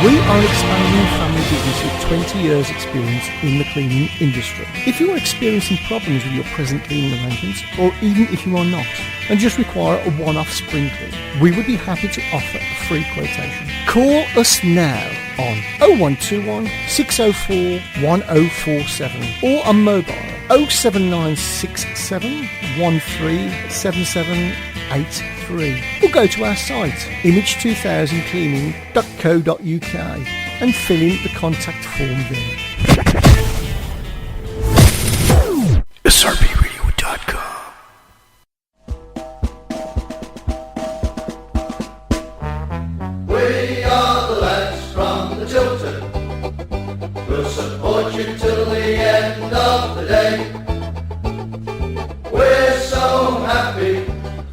We are an expanding family business with 20 years experience in the cleaning industry. If you are experiencing problems with your present cleaning arrangements, or even if you are not, and just require a one-off spring clean, we would be happy to offer a free quotation. Call us now on 0121 604 1047 or on mobile 07967 137783, or go to our site image2000cleaning.co.uk and fill in the contact form there. srbradio.com. We are the lads from the Tilton. We'll support you till the end of the day. We're so happy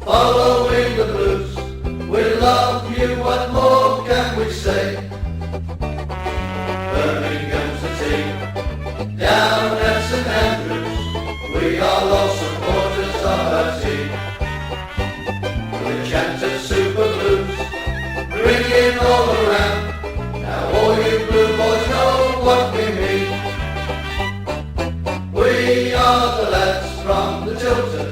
following the blues. We love you, what more can we say? Birmingham's the team, down at St Andrews. We are all supporters of our team. The chant of Super Blues, ringing all around. Now all you blue boys know what we mean. We are the lads from the Tilton.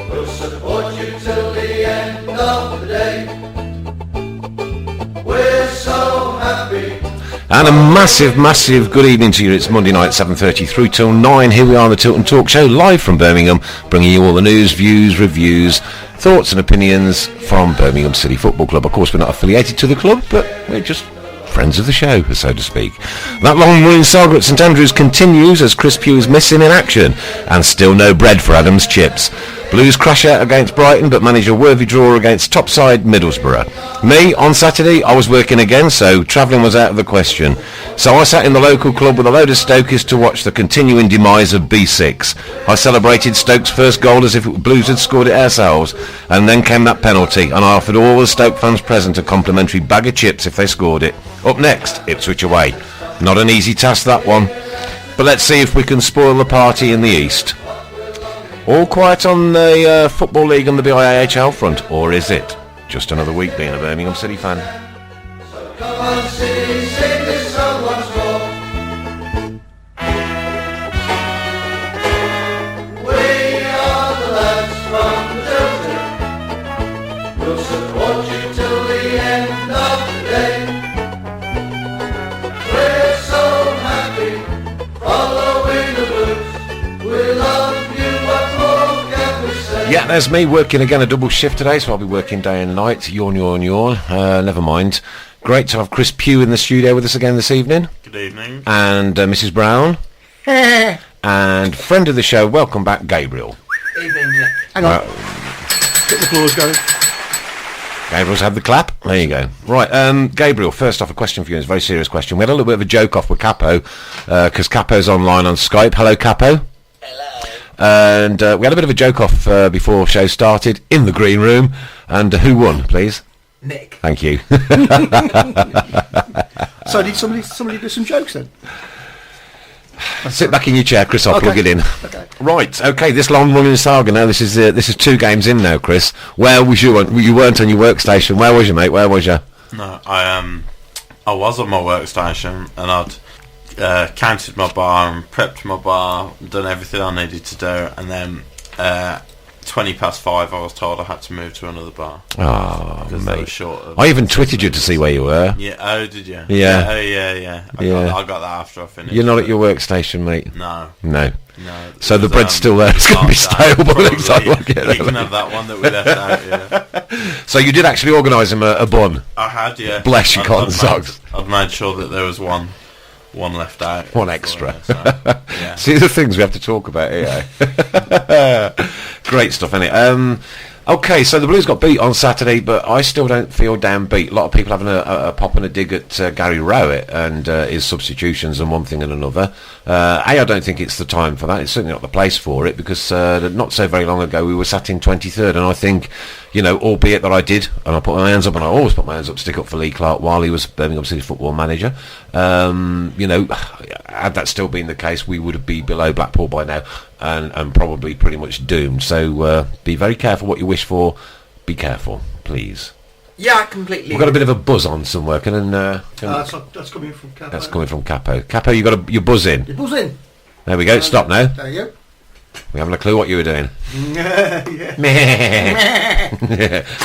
We'll support you till the end of the day. We're so happy. And a massive good evening to you. It's Monday night, 7:30 through till 9. Here we are on the Tilton Talk Show, live from Birmingham, bringing you all the news, views, reviews, thoughts and opinions from Birmingham City Football Club. Of course, we're not affiliated to the club, but we're just friends of the show, so to speak. That long-running saga at St Andrews continues as Chris Pugh is missing in action, and still no bread for Adam's chips. Blues crash out against Brighton, but manage a worthy draw against top side Middlesbrough. Me, on Saturday, I was working again, so travelling was out of the question. So I sat in the local club with a load of Stokies to watch the continuing demise of B6. I celebrated Stoke's first goal as if Blues had scored it ourselves, and then came that penalty, and I offered all the Stoke fans present a complimentary bag of chips if they scored it. Up next, Ipswich away. Not an easy task, that one. But let's see if we can spoil the party in the East. All quiet on the Football League and the BIHL front, or is it just another week being a Birmingham City fan? So come on, City, sing this song once more. We are the lads from the Tilton. We'll support you till the end of the day. We're so happy following the blues. We love you, what more can we say? Yeah, there's me working again a double shift today, so I'll be working day and night. Yawn. Never mind. Great to have Chris Pugh in the studio with us again this evening. Good evening. And Mrs. Browne. And friend of the show, welcome back, Gabriel. Evening, Nick. Hang on. Get the applause going. Gabriel's had the clap. There you go. Right, Gabriel, first off, a question for you. It's a very serious question. We had a little bit of a joke off with Capo, because Capo's online on Skype. Hello, Capo. And we had a bit of a joke off before show started in the green room. And who won, please? Nick. Thank you. So did somebody do some jokes then? Sit back in your chair, Chris. I'll Okay. plug it in. Okay. Right. Okay. This long-running saga. Now this is 2 games in now, Chris. Where was you? You weren't on your workstation. Where was you, mate? Where was you? No, I was on my workstation and I'd counted my bar and prepped my bar, done everything I needed to do, and then 20 past 5 I was told I had to move to another bar. Oh, Because they were mate. short of I even twittered you to see where you were. Yeah, oh, did you? Yeah. Oh, yeah. I got that after I finished. You're not at your workstation, mate. No. No. No. So the Because, bread's still there. It's going to be stale by the next time I get You there. can have that one that we left out, yeah. So you did actually organise him a bun. I had, yeah. Bless your cotton socks. I'd made sure that there was one left out. One extra. So, yeah. See the things we have to talk about here. Great stuff, innit? Okay, so the Blues got beat on Saturday, but I still don't feel damn beat. A lot of people having a pop and a dig at Gary Rowett and his substitutions and one thing and another. I don't think it's the time for that. It's certainly not the place for it, because not so very long ago we were sat in 23rd, and I think, you know, albeit that I did, and I put my hands up, and I always put my hands up to stick up for Lee Clark while he was Birmingham City football manager. You know, had that still been the case, we would be below Blackpool by now, and probably pretty much doomed. So be very careful what you wish for. Be careful, please. Yeah, I completely. We've got a bit of a buzz on somewhere. That's coming from Capo. That's coming from Capo. Capo, you got your buzz in. You're buzzing. There we go. Stop now. There you go. We haven't a clue what you were doing. Yeah.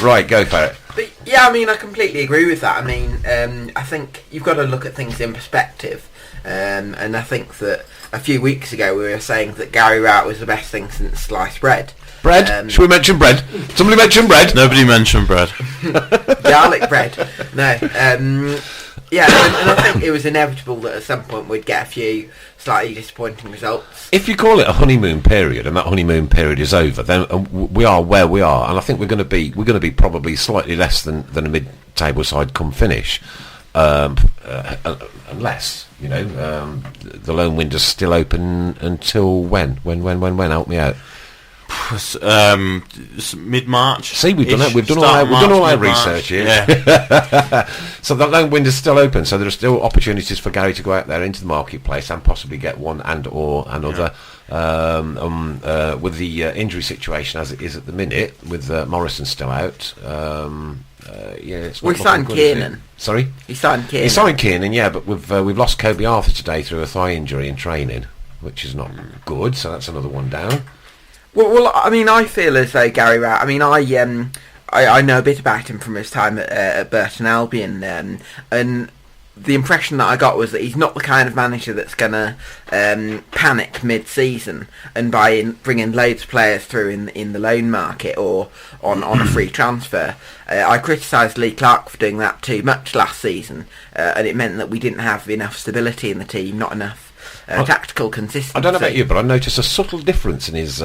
Right, go for it. But yeah, I mean, I completely agree with that. I mean, I think you've got to look at things in perspective. And I think that a few weeks ago we were saying that Gary Rowett was the best thing since sliced bread. Bread? Should we mention bread? Somebody mention bread? Nobody mentioned bread. Garlic bread. No. Yeah, and I think it was inevitable that at some point we'd get a few slightly disappointing results. If you call it a honeymoon period, and that honeymoon period is over, then we are where we are, and I think we're going to be probably slightly less than a mid-table side come finish, unless the loan window's still open until when? When? Help me out. Mid-March. See, we've done all our research here. Yeah. So the loan window's still open, so there are still opportunities for Gary to go out there into the marketplace and possibly get one and or another. Yeah. With the injury situation as it is at the minute, with Morrison still out. We signed Kiernan. Sorry, He signed Kiernan. Yeah, but we've lost Kobe Arthur today through a thigh injury in training, which is not good. So that's another one down. Well, I mean, I feel as though Gary Rowett. I mean, I know a bit about him from his time at Burton Albion, and the impression that I got was that he's not the kind of manager that's going to panic mid-season and bring in loads of players through in the loan market or on a free transfer. I criticised Lee Clark for doing that too much last season, and it meant that we didn't have enough stability in the team, not enough tactical consistency. I don't know about you, but I noticed a subtle difference in his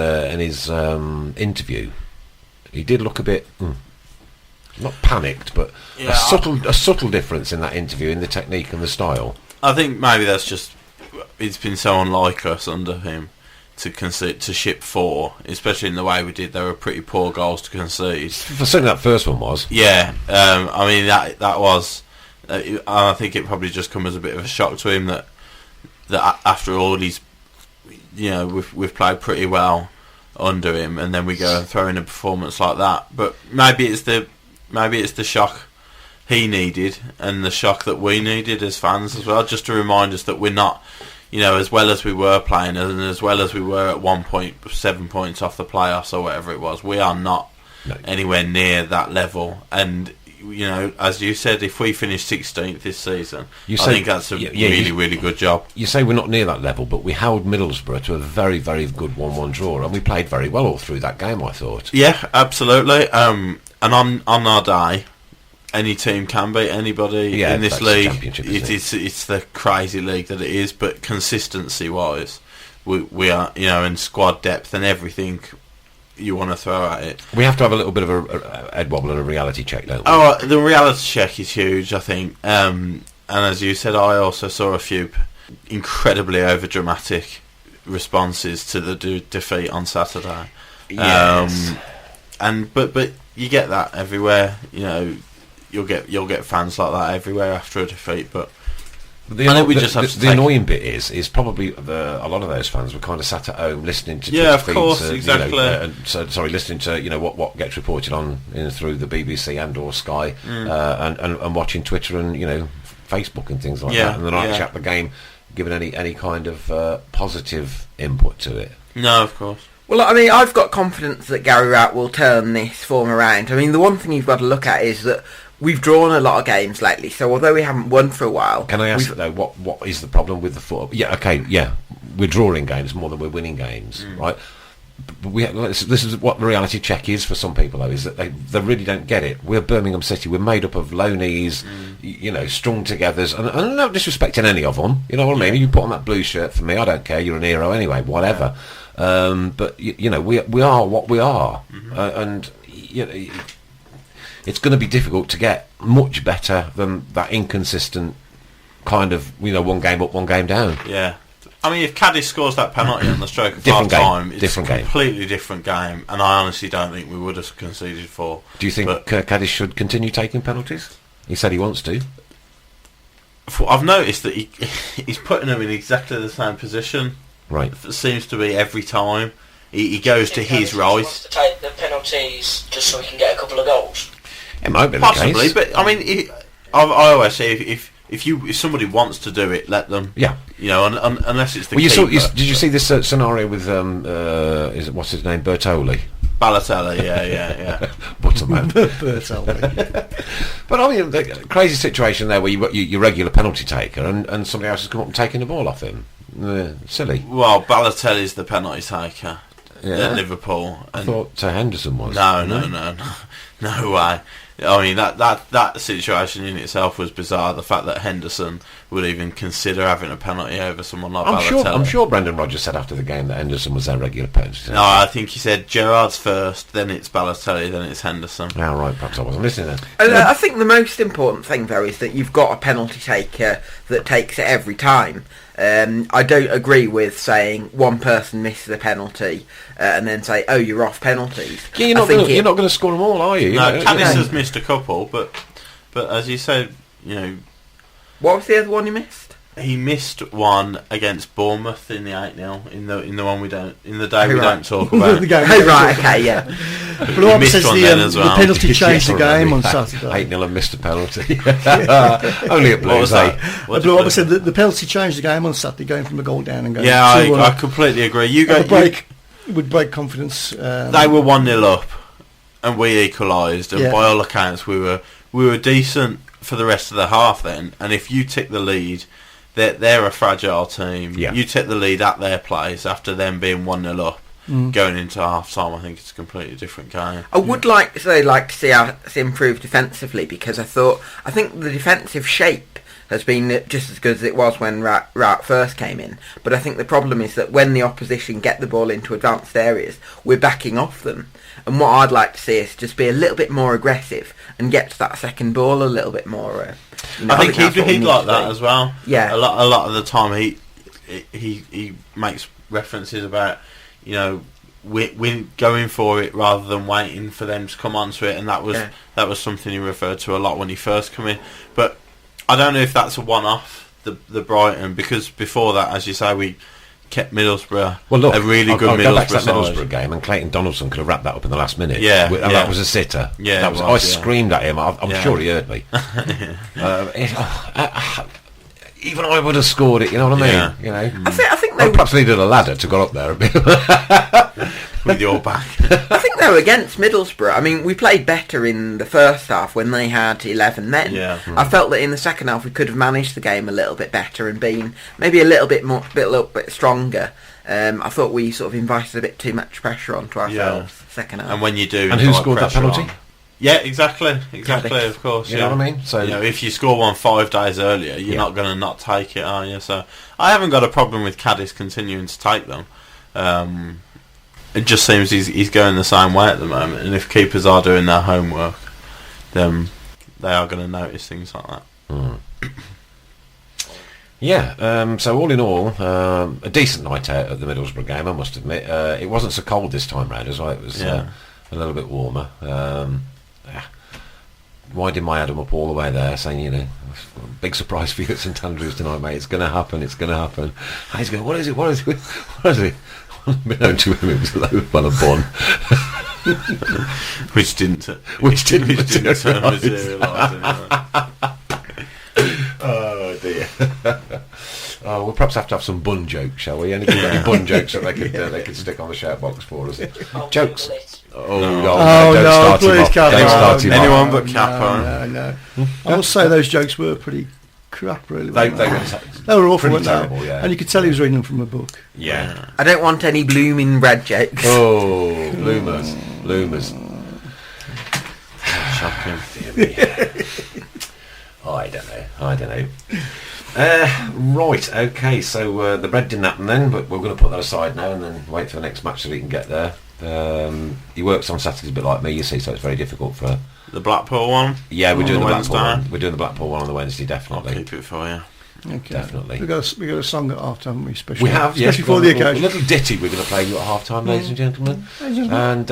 interview. He did look a bit not panicked, but a subtle difference in that interview, in the technique and the style. I think maybe that's just it's been so unlike us under him to ship 4, especially in the way we did. They were pretty poor goals to concede. Certainly that first one was. Yeah, I mean that was. I think it probably just come as a bit of a shock to him that after all he's, we've played pretty well under him, and then we go and throw in a performance like that. But maybe it's the shock he needed and the shock that we needed as fans as well, just to remind us that we're not, as well as we were playing and as well as we were at 1 point, 7 points off the playoffs or whatever it was, we are not anywhere near that level. And as you said, if we finish 16th this season, I think that's a really good job. You say we're not near that level, but we held Middlesbrough to a very, very good 1-1 draw, and we played very well all through that game, I thought. Yeah, absolutely. And on our day, any team can beat anybody in this league. It's the crazy league that it is, but consistency-wise, we are, and squad depth and everything you want to throw at it. We have to have a little bit of a head wobble and a reality check, don't we? Oh, the reality check is huge, I think. And as you said, I also saw a few incredibly over-dramatic responses to the defeat on Saturday. Yes. But you get that everywhere. You'll get fans like that everywhere after a defeat, but. The annoying bit is probably a lot of those fans were kind of sat at home listening to of course, exactly. Listening to what gets reported on through the BBC and or Sky, and watching Twitter and Facebook and things like that, and then I chat the game, giving any kind of positive input to it. No, of course. Well, I mean, I've got confidence that Gary Rowett will turn this form around. I mean, the one thing you've got to look at is that we've drawn a lot of games lately, so although we haven't won for a while... Can I ask, though, what is the problem with the football? We're drawing games more than we're winning games, right? But this is what the reality check is for some people, though, is that they really don't get it. We're Birmingham City, we're made up of loanies, strung togethers, and I'm not disrespecting any of them, you know what I mean? You put on that blue shirt for me, I don't care, you're an hero anyway, whatever. But, we are what we are, and it's going to be difficult to get much better than that inconsistent kind of, one game up, one game down. Yeah. I mean, if Cadiz scores that penalty on the stroke of half time, it's a completely different game, and I honestly don't think we would have conceded 4. Do you think Cadiz should continue taking penalties? He said he wants to. I've noticed that he's putting them in exactly the same position. Right. It seems to be every time. He goes to his right. He wants to take the penalties just so he can get a couple of goals. It might be possibly, the case. but I mean, I always say if somebody wants to do it, let them. Yeah. Unless it's the keeper. Did you see this scenario with what's his name, Bertoli? Balotelli, yeah. Butterman. Bertoli. But I mean, the crazy situation there where you're regular penalty taker and somebody else has come up and taken the ball off him. Silly. Well, Balotelli's the penalty taker Yeah. at Liverpool. I thought Henderson was. No way. I mean, that situation in itself was bizarre. The fact that Henderson would even consider having a penalty over someone like Balotelli. I'm sure Brendan Rodgers said after the game that Henderson was their regular penalty. No, I think he said Gerrard's first, then it's Balotelli, then it's Henderson. Oh, right, perhaps I wasn't listening then. I think the most important thing, though, is that you've got a penalty taker that takes it every time. I don't agree with saying one person misses a penalty and then say, "Oh, you're off penalties." Yeah, you're not going to score them all, are you? No, Canis has missed a couple, but as you said, what was the other one he missed? He missed one against Bournemouth in the 8-0 in the one we don't don't talk about. Okay, yeah. But Rob says the penalty changed the game on Saturday. 8-0 and missed a penalty. Only at Blues. Rob said that the penalty changed the game on Saturday, going from a goal down and going. Yeah, I completely agree. It would break confidence. They were 1-0 up, and we equalised. And by all accounts, we were decent for the rest of the half. Then, and if you take the lead. They're a fragile team. Yeah. You take the lead at their place after them being 1-0 up, going into half time. I think it's a completely different game. I would like to see us improve defensively, because I think the defensive shape has been just as good as it was when Rat first came in. But I think the problem is that when the opposition get the ball into advanced areas, we're backing off them. And what I'd like to see is just be a little bit more aggressive and get to that second ball a little bit more. I think he'd like that as well. Yeah, a lot of the time he makes references about we going for it rather than waiting for them to come onto it, and that was something he referred to a lot when he first came in. But I don't know if that's a one-off, the Brighton, because before that, as you say, we kept Middlesbrough a really good Middlesbrough go back to that side. Middlesbrough game, and Clayton Donaldson could have wrapped that up in the last minute. That was a sitter. Yeah, I screamed at him. I'm sure he heard me. Even I would have scored it. You know what I mean? I think they perhaps needed a ladder to go up there a bit. With your back. I think they were against Middlesbrough. I mean, we played better in the first half when they had 11 men. Yeah. I felt that in the second half we could have managed the game a little bit better and been maybe a little bit stronger. I thought we sort of invited a bit too much pressure onto ourselves second half. And when you do, and who scored that penalty? Yeah, exactly, of course. You know what I mean? So if you score one 5 days earlier, you're not going to not take it, are you? So I haven't got a problem with Cadiz continuing to take them. It just seems he's going the same way at the moment, and if keepers are doing their homework, then they are going to notice things like that. Yeah, so all in all, a decent night out at the Middlesbrough game, I must admit. It wasn't so cold this time round as well. It was a little bit warmer. Winding my Adam up all the way there, saying, big surprise for you at St Andrews tonight, mate. It's going to happen. And he's going, what is it? Unbeknown to him, it was a load of bun. Which didn't materialise anyway. Oh dear. We'll perhaps have to have some bun jokes, shall we? Any bun jokes that they could stick on the shout box for us? Jokes. No, please, Capo. Anyone but Capo. No. I must say those jokes were pretty crap, really. They were awful, weren't terrible, they? yeah. And you could tell he was reading them from a book. Yeah. I don't want any blooming bread jokes. Oh, bloomers. Shocking. I don't know. Right, okay, so the bread didn't happen then, but we're going to put that aside now and then wait for the next match so we can get there. He works on Saturdays a bit like me, you see, so it's very difficult for... The Blackpool one? Yeah, we're doing the Blackpool one. We're doing the Blackpool one on the Wednesday, definitely. I'll keep it for you. Okay. Definitely. We got a song at half time, haven't we? Especially, we have, especially for the occasion. A little ditty we're going to play you at half time, ladies and gentlemen. And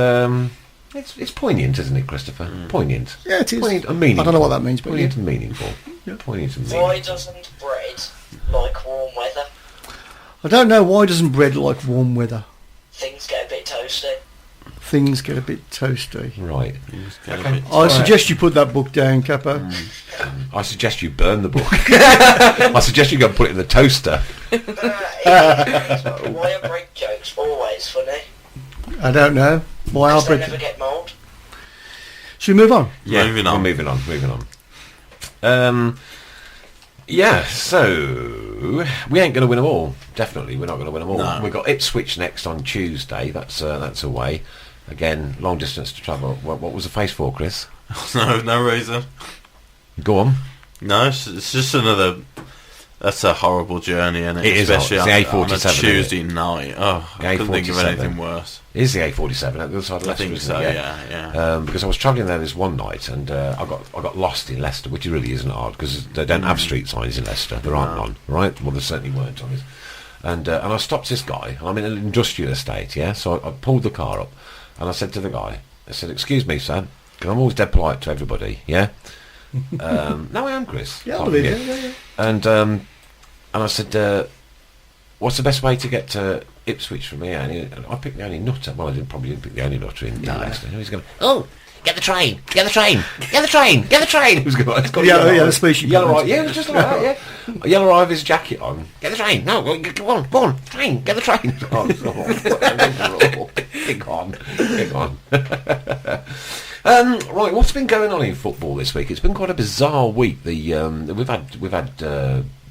it's poignant, isn't it, Christopher? Poignant. Yeah, it is. Poignant and meaningful. I don't know what that meanings, but poignant and meaningful. Yeah. Poignant and meaningful. Why doesn't bread like warm weather? I don't know, why doesn't bread like warm weather? Things get a bit toasty. things get a bit toasty. Right. I suggest you put that book down, Capo. I suggest you burn the book. I suggest you go and put it in the toaster. Why are break jokes always funny? I don't know. Why are They never get mould. Should we move on? Yeah, Moving on. Moving on. Yeah, so we ain't going to win them all. Definitely, we're not going to win them all. No. We've got Ipswich next on Tuesday. That's away. Again, long distance to travel. What was the face for, Chris? No reason. Go on. No, it's just another. That's a horrible journey, and It is especially it's the on a A47, Tuesday night. Oh, The I couldn't think of A47. anything worse. It is the A47 at the other side of I Leicester. think isn't so. it? Yeah. Because I was travelling there this one night, and I got lost in Leicester, which really isn't hard because they don't have street signs in Leicester. There aren't none, right? Well, there certainly weren't on it. And I stopped this guy. I'm in an industrial estate, yeah. So I pulled the car up, and I said to the guy, I said, "Excuse me, sir, because I'm always dead polite to everybody, yeah." No, I am, Chris. Yeah, I believe you. Yeah. And I said, "What's the best way to get to Ipswich from here?" And I picked the only nutter. Well, probably didn't pick the only nutter in Leicester. He's going, "Oh, get the train, get the train, get the train, get the train." He was going, The species. Yellow Ive, yeah, it was just like that, yeah. Yellow Ive his jacket on. Get the train. No, go on, train, get the train. Get on. Right, what's been going on in football this week? It's been quite a bizarre week. We've had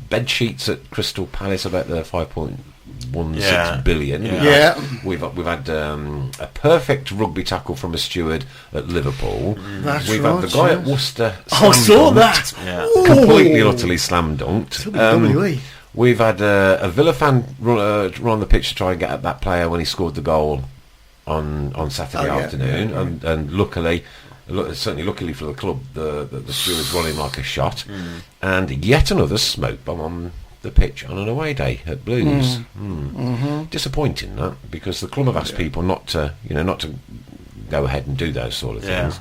bed sheets at Crystal Palace about the 5.16 billion. Yeah. We've had a perfect rugby tackle from a steward at Liverpool. That's We've right, had the guy at yes. Worcester. I saw that. Yeah. Completely and utterly slam dunked. WWE. We've had a Villa fan run on the pitch to try and get at that player when he scored the goal on Saturday afternoon, and luckily for the club, the stewards running like a shot, and yet another smoke bomb on the pitch on an away day at Blues. Disappointing that, because the club have asked people not to go ahead and do those sort of things,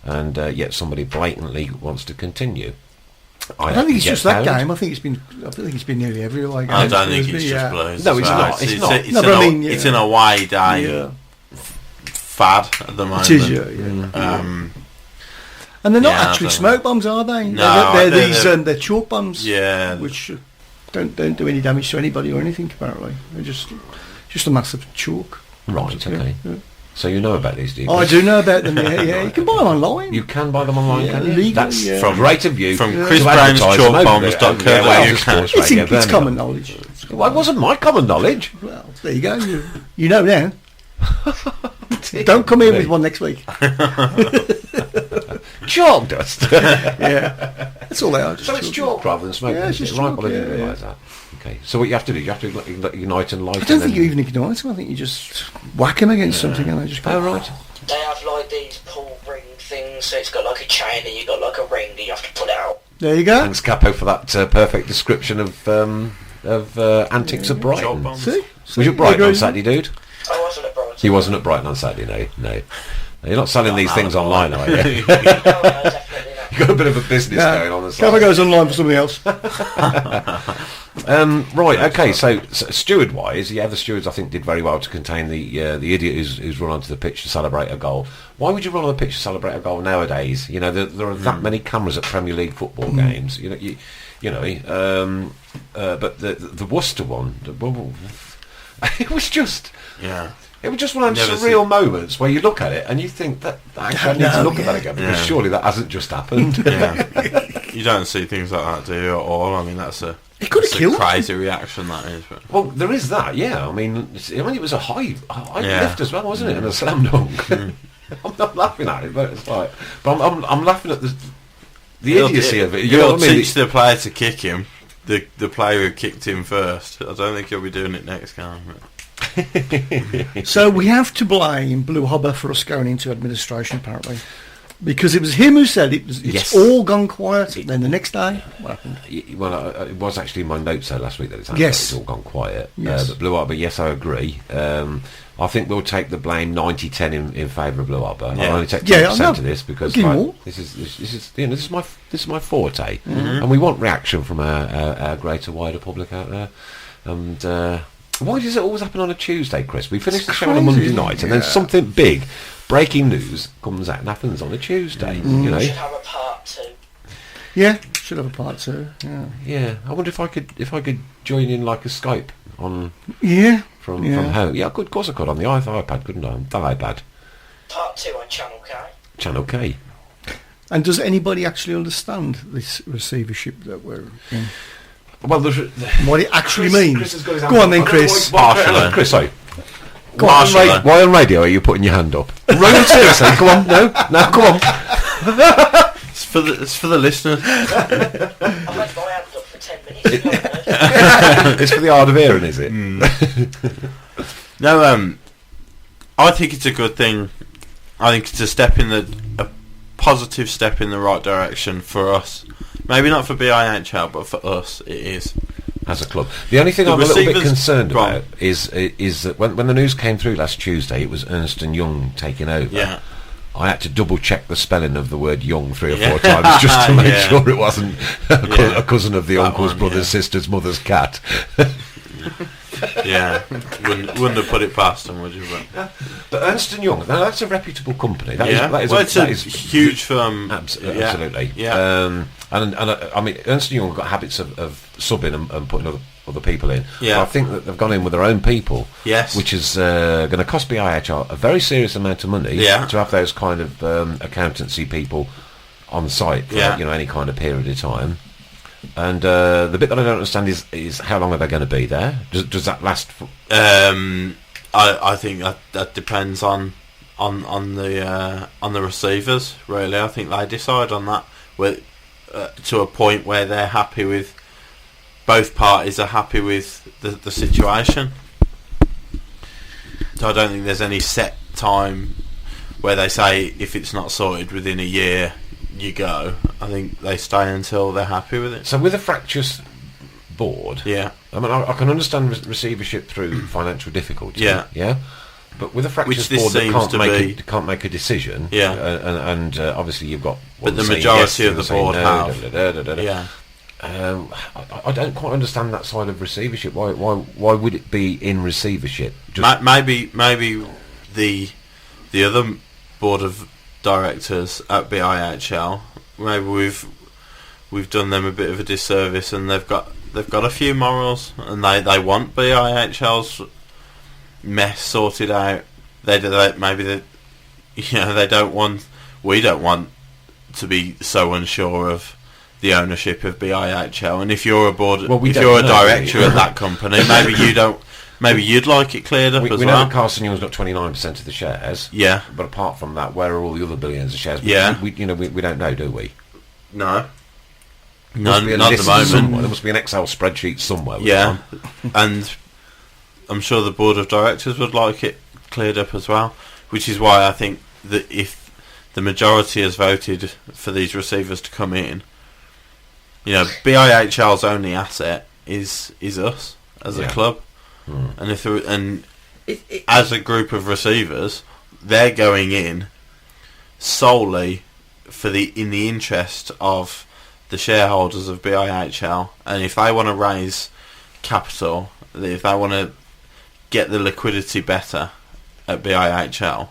and yet somebody blatantly wants to continue. I don't think it's just that game. I think it's been nearly every away game. I don't think it's just Blues. No, it's not. It's not. It's an away day fad at the moment. It is, yeah. And they're not actually smoke bombs, are they? No, they're chalk bombs. Yeah, which don't do any damage to anybody or anything. Apparently, they're just a massive chalk. Right. Okay. Yeah. So you know about these, do you? I do know about them. Yeah. You can buy them online. You can buy them online. Yeah, Can you? legally, That's from rate of view from Chris Browne's chalkbombs.co.uk. It's common knowledge. Well, it wasn't my common knowledge. Well, there you go. You know now. Don't come in with one next week. Chalk dust. Yeah, that's all they are. So it's chalk rather than smoke. Yeah, it's just right. chalk, Well, I didn't realise that. Okay. So what you have to do, you have to ignite and light. I don't think you even ignite them. I think you just whack them against something and they just go. Oh, right. They have like these pull ring things, so it's got like a chain and you've got like a ring that you have to pull out. There you go. Thanks, Capo, for that perfect description of antics at Brighton. See? Was you at Brighton on Saturday, dude? I wasn't at Brighton. He wasn't at Brighton on Saturday, no. You're not selling these things online, are you? No, definitely not. You've got a bit of a business going on the side. Cover goes online for something else. Right, okay, so steward-wise, the stewards I think did very well to contain the idiot who's run onto the pitch to celebrate a goal. Why would you run on the pitch to celebrate a goal nowadays? You know, there are that many cameras at Premier League football games. But the Worcester one, it was just... Yeah. It was just one of those surreal moments where you look at it and you think that actually I need to look at that again, because surely that hasn't just happened. Yeah. You don't see things like that, do you, at all? I mean, that's a crazy reaction, that is. But. Well, there is that, yeah. I mean, it was a high lift as well, wasn't it? And a slam dunk. I'm not laughing at it, but it's like... But I'm laughing at the idiocy of it. You'll teach the player to kick him, the player who kicked him first. I don't think he'll be doing it next game. So we have to blame Blue Hobber for us going into administration, apparently, because it was him who said it's all gone quiet. Then the next day, what happened? Well, it was actually in my notes last week that it's all gone quiet. Yes. But Blue Hobber, yes, I agree. I think we'll take the blame 90-10 in favour of Blue Hobber. I'll only take 10% of this because this is my forte, and we want reaction from our greater, wider public out there, and. Why does it always happen on a Tuesday, Chris? We finish the show on a Monday night, and then something big, breaking news, comes out and happens on a Tuesday. You know, We should have a part 2. Yeah, should have a part 2. Yeah. Yeah, I wonder if I could join in like a Skype on from home. Yeah, I could. Of course, I could on the iPad, couldn't I? On the iPad. Part 2 on Channel K. Channel K. And does anybody actually understand this receivership that we're in? Well, what it actually Chris, means? Chris has got his hand Go on up. then, Chris. Partially. Chris, sorry. Partially. Why on radio are you putting your hand up? Right, seriously, come on, no, come on. It's for the listeners. I've had my hand up for 10 minutes. It's for the hard of hearing, is it? No, I think it's a good thing. I think it's a positive step in the right direction for us. Maybe not for BIHL, but for us, it is. As a club. The only thing I'm a little bit concerned about is that when the news came through last Tuesday, it was Ernst & Young taking over. Yeah. I had to double check the spelling of the word young 3 or 4 times just to make sure it wasn't a cousin of the uncle's brother's sister's mother's cat. Yeah, wouldn't have put it past them, would you? But Ernst & Young, now that's a reputable company. That is a huge firm. Absolutely. Yeah. And I mean, Ernst & Young have got habits of subbing and putting other people in. Yeah. But I think that they've gone in with their own people. Yes. Which is going to cost BIHR a very serious amount of money to have those kind of accountancy people on site for any kind of period of time. And the bit that I don't understand is how long are they going to be there? Does that last? I think that depends on the receivers. Really, I think they decide on that to a point where they're happy with. Both parties are happy with the situation. So I don't think there's any set time where they say if it's not sorted within a year, you go. I think they stay until they're happy with it. So with a fractious board, I mean, I can understand receivership through financial difficulty, but with a fractious board that can't make a decision, and obviously you've got, but the majority of the board have, I don't quite understand that side of receivership. Why would it be in receivership? Maybe the other board of directors at BIHL, maybe we've done them a bit of a disservice, and they've got a few morals, and they want BIHL's mess sorted out. We don't want to be so unsure of the ownership of BIHL. And if you're a board, if you're a director at that company, maybe you don't. Maybe you'd like it cleared up as well. We know that Carson Young's got 29% of the shares. Yeah. But apart from that, where are all the other billions of shares? Yeah. We don't know, do we? No. Not at the moment. Somewhere. There must be an Excel spreadsheet somewhere. Yeah. And I'm sure the board of directors would like it cleared up as well, which is why I think that if the majority has voted for these receivers to come in, BIHL's only asset is us as a club. And as a group of receivers, they're going in solely in the interest of the shareholders of BIHL, and if they want to raise capital, if they want to get the liquidity better at BIHL,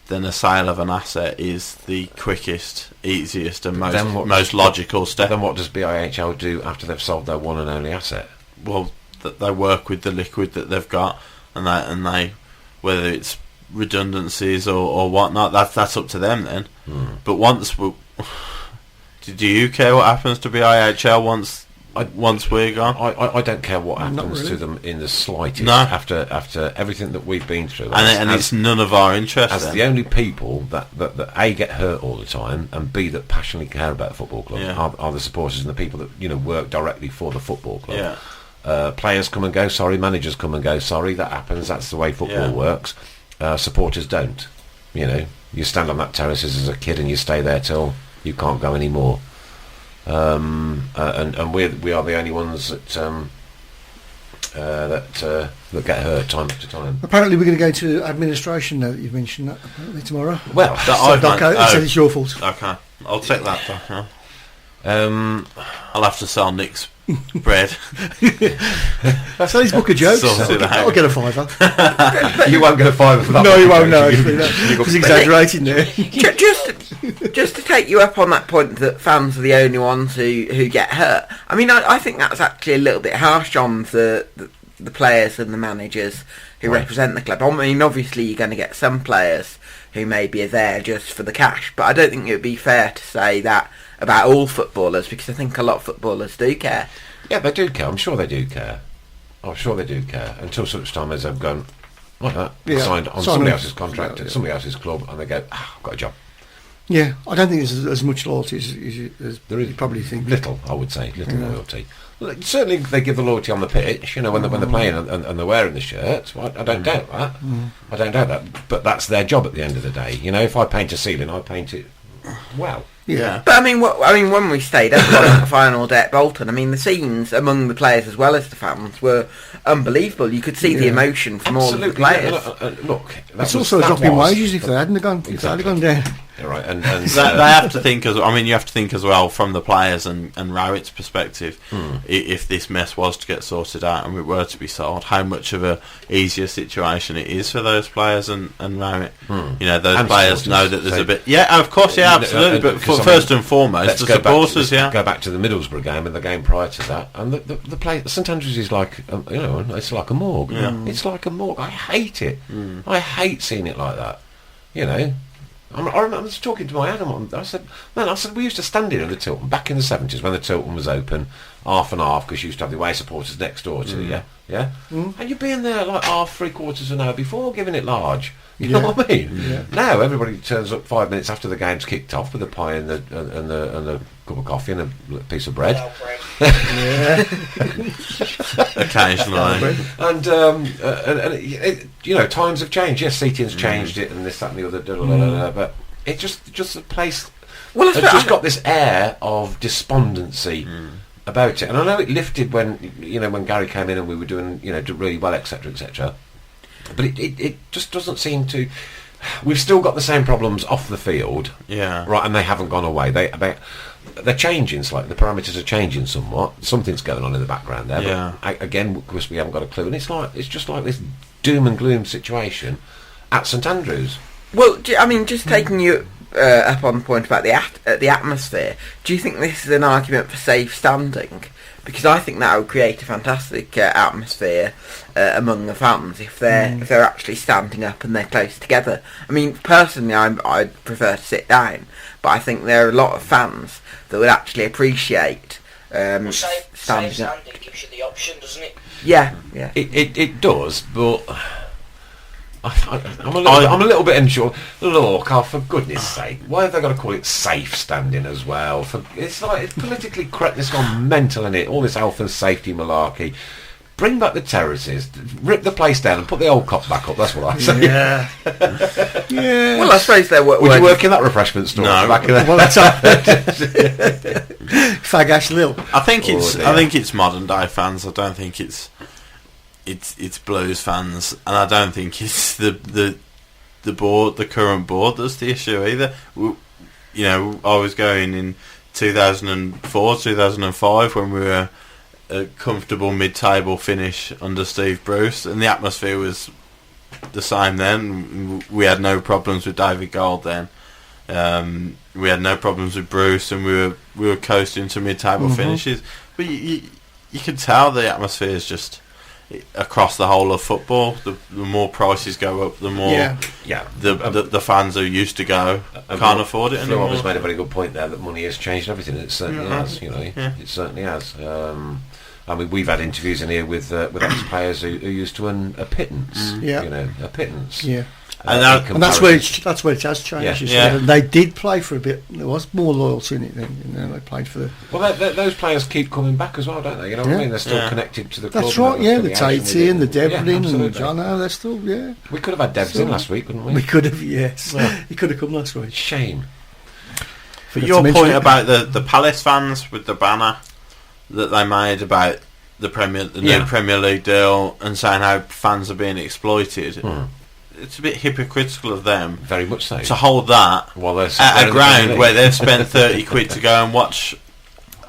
then a sale of an asset is the quickest, easiest, and most logical step. Then what does BIHL do after they've sold their one and only asset? Well, that they work with the liquid that they've got, and they whether it's redundancies or whatnot, that's up to them then. But do you care what happens to BIHL once we're gone? I don't care what happens to them in the slightest. No. After everything that we've been through, and it's none of our interest. As the only people that A, get hurt all the time, and B, that passionately care about the football club are the supporters and the people that work directly for the football club. Yeah. Players come and go, sorry. Managers come and go, sorry. That happens. That's the way football works. Supporters don't. You stand on that terraces as a kid and you stay there till you can't go anymore. And we are the only ones that get hurt time after time. Apparently we're going to go to administration now that you've mentioned that, apparently tomorrow. Well, Doco said it's your fault. Okay, I'll take that, Doco. I'll have to sell Nick's Bread. That's his book of jokes. Sorted I'll get a fiver. You won't get a fiver for that. No, you one, won't. No, you? he's exaggerating there. Just to take you up on that point that fans are the only ones who get hurt. I mean, I think that's actually a little bit harsh on the players and the managers who represent the club. I mean, obviously you're going to get some players who maybe are there just for the cash, but I don't think it would be fair to say that about all footballers, because I think a lot of footballers do care. Yeah, they do care. I'm sure they do care. Until such time as they've gone like that, signed on somebody else's contract at somebody else's club, and they go, I've got a job. Yeah, I don't think there's as much loyalty as there is. You probably think. Little, I would say, loyalty. Well, certainly, they give the loyalty on the pitch. When they're playing and they're wearing the shirts. Well, I don't doubt that. I don't doubt that. But that's their job at the end of the day. If I paint a ceiling, I paint it well. Yeah. But I mean, when we stayed up on the final day at Bolton, I mean, the scenes among the players as well as the fans were unbelievable. You could see the emotion from all of the players. Look, it's also a drop in wages if they hadn't gone down. Yeah, right, and they have to think as. I mean, you have to think as well from the players and Rowett's perspective. If this mess was to get sorted out and we were to be sold, how much of a easier situation it is for those players and Rowett. Those and players know that there's a bit. Yeah, of course, absolutely. But first and foremost, the supporters. Go back to the Middlesbrough game and the game prior to that, and the play. St Andrews is like it's like a morgue. Yeah. It's like a morgue. I hate it. I hate seeing it like that. I was talking to my Adam. I said, we used to stand here in the Tilton back in the 70s when the Tilton was open, half and half, because you used to have the away supporters next door to you, and you'd be in there like half, 3/4 of an hour before giving it large. You know what I mean? Yeah. Now everybody turns up 5 minutes after the game's kicked off with a pie and a cup of coffee and a piece of bread. Occasionally. And times have changed. Yes, seating's changed it and this, that and the other, but it just the place has just got this air of despondency about it. And I know it lifted when Gary came in and we were doing really well, etc., etc. But it just doesn't seem to. We've still got the same problems off the field, right, and they haven't gone away. They're changing slightly. The parameters are changing somewhat. Something's going on in the background there. Yeah. But again, of course, we haven't got a clue, and it's just like this doom and gloom situation at St Andrews. Well, I mean, just taking you up on the point about the atmosphere. Do you think this is an argument for safe standing? Because I think that would create a fantastic atmosphere among the fans if they're actually standing up and they're close together. I mean, personally, I'd prefer to sit down, but I think there are a lot of fans that would actually appreciate standing up. It gives you the option, doesn't it? Yeah. It does, but I'm a little bit unsure. Look, for goodness sake, why have they got to call it safe standing as well? It's politically correct. It's gone mental in it. All this health and safety malarkey. Bring back the terraces, rip the place down, and put the old cop back up. That's what I say. Yeah. Yeah. Well, I suppose they were. Would you work in that refreshment store? No. Back in Well, that's Fag-ash Lil. I think it's modern day fans. I don't think it's Blues fans, and I don't think it's the current board that's the issue either. I was going in 2004, 2005 when we were a comfortable mid-table finish under Steve Bruce, and the atmosphere was the same then. We had no problems with David Gold then. We had no problems with Bruce, and we were coasting to mid-table finishes. But you can tell the atmosphere is just across the whole of football. The more prices go up, the more the fans who used to go can't afford it anymore. Phil has made a very good point there that money has changed everything. It certainly has. It certainly has. I mean, we've had interviews in here with ex-players who used to earn a pittance. A pittance. Yeah. And that's where it has changed. Yeah. They did play for a bit. There was more loyalty in it than they played for the. Well, those players keep coming back as well, don't they? You know what I mean? They're still connected to the club. That's right. Yeah, the Tatey and the Devlin and John. They're still. Yeah. We could have had Devs in last week, couldn't we? We could have. Yes. Yeah. He could have come last week. Shame. But your point about the Palace fans with the banner that they made about the new Premier League deal and saying how fans are being exploited. It's a bit hypocritical of them, very much so, to hold that at a ground where they've spent 30 quid to go and watch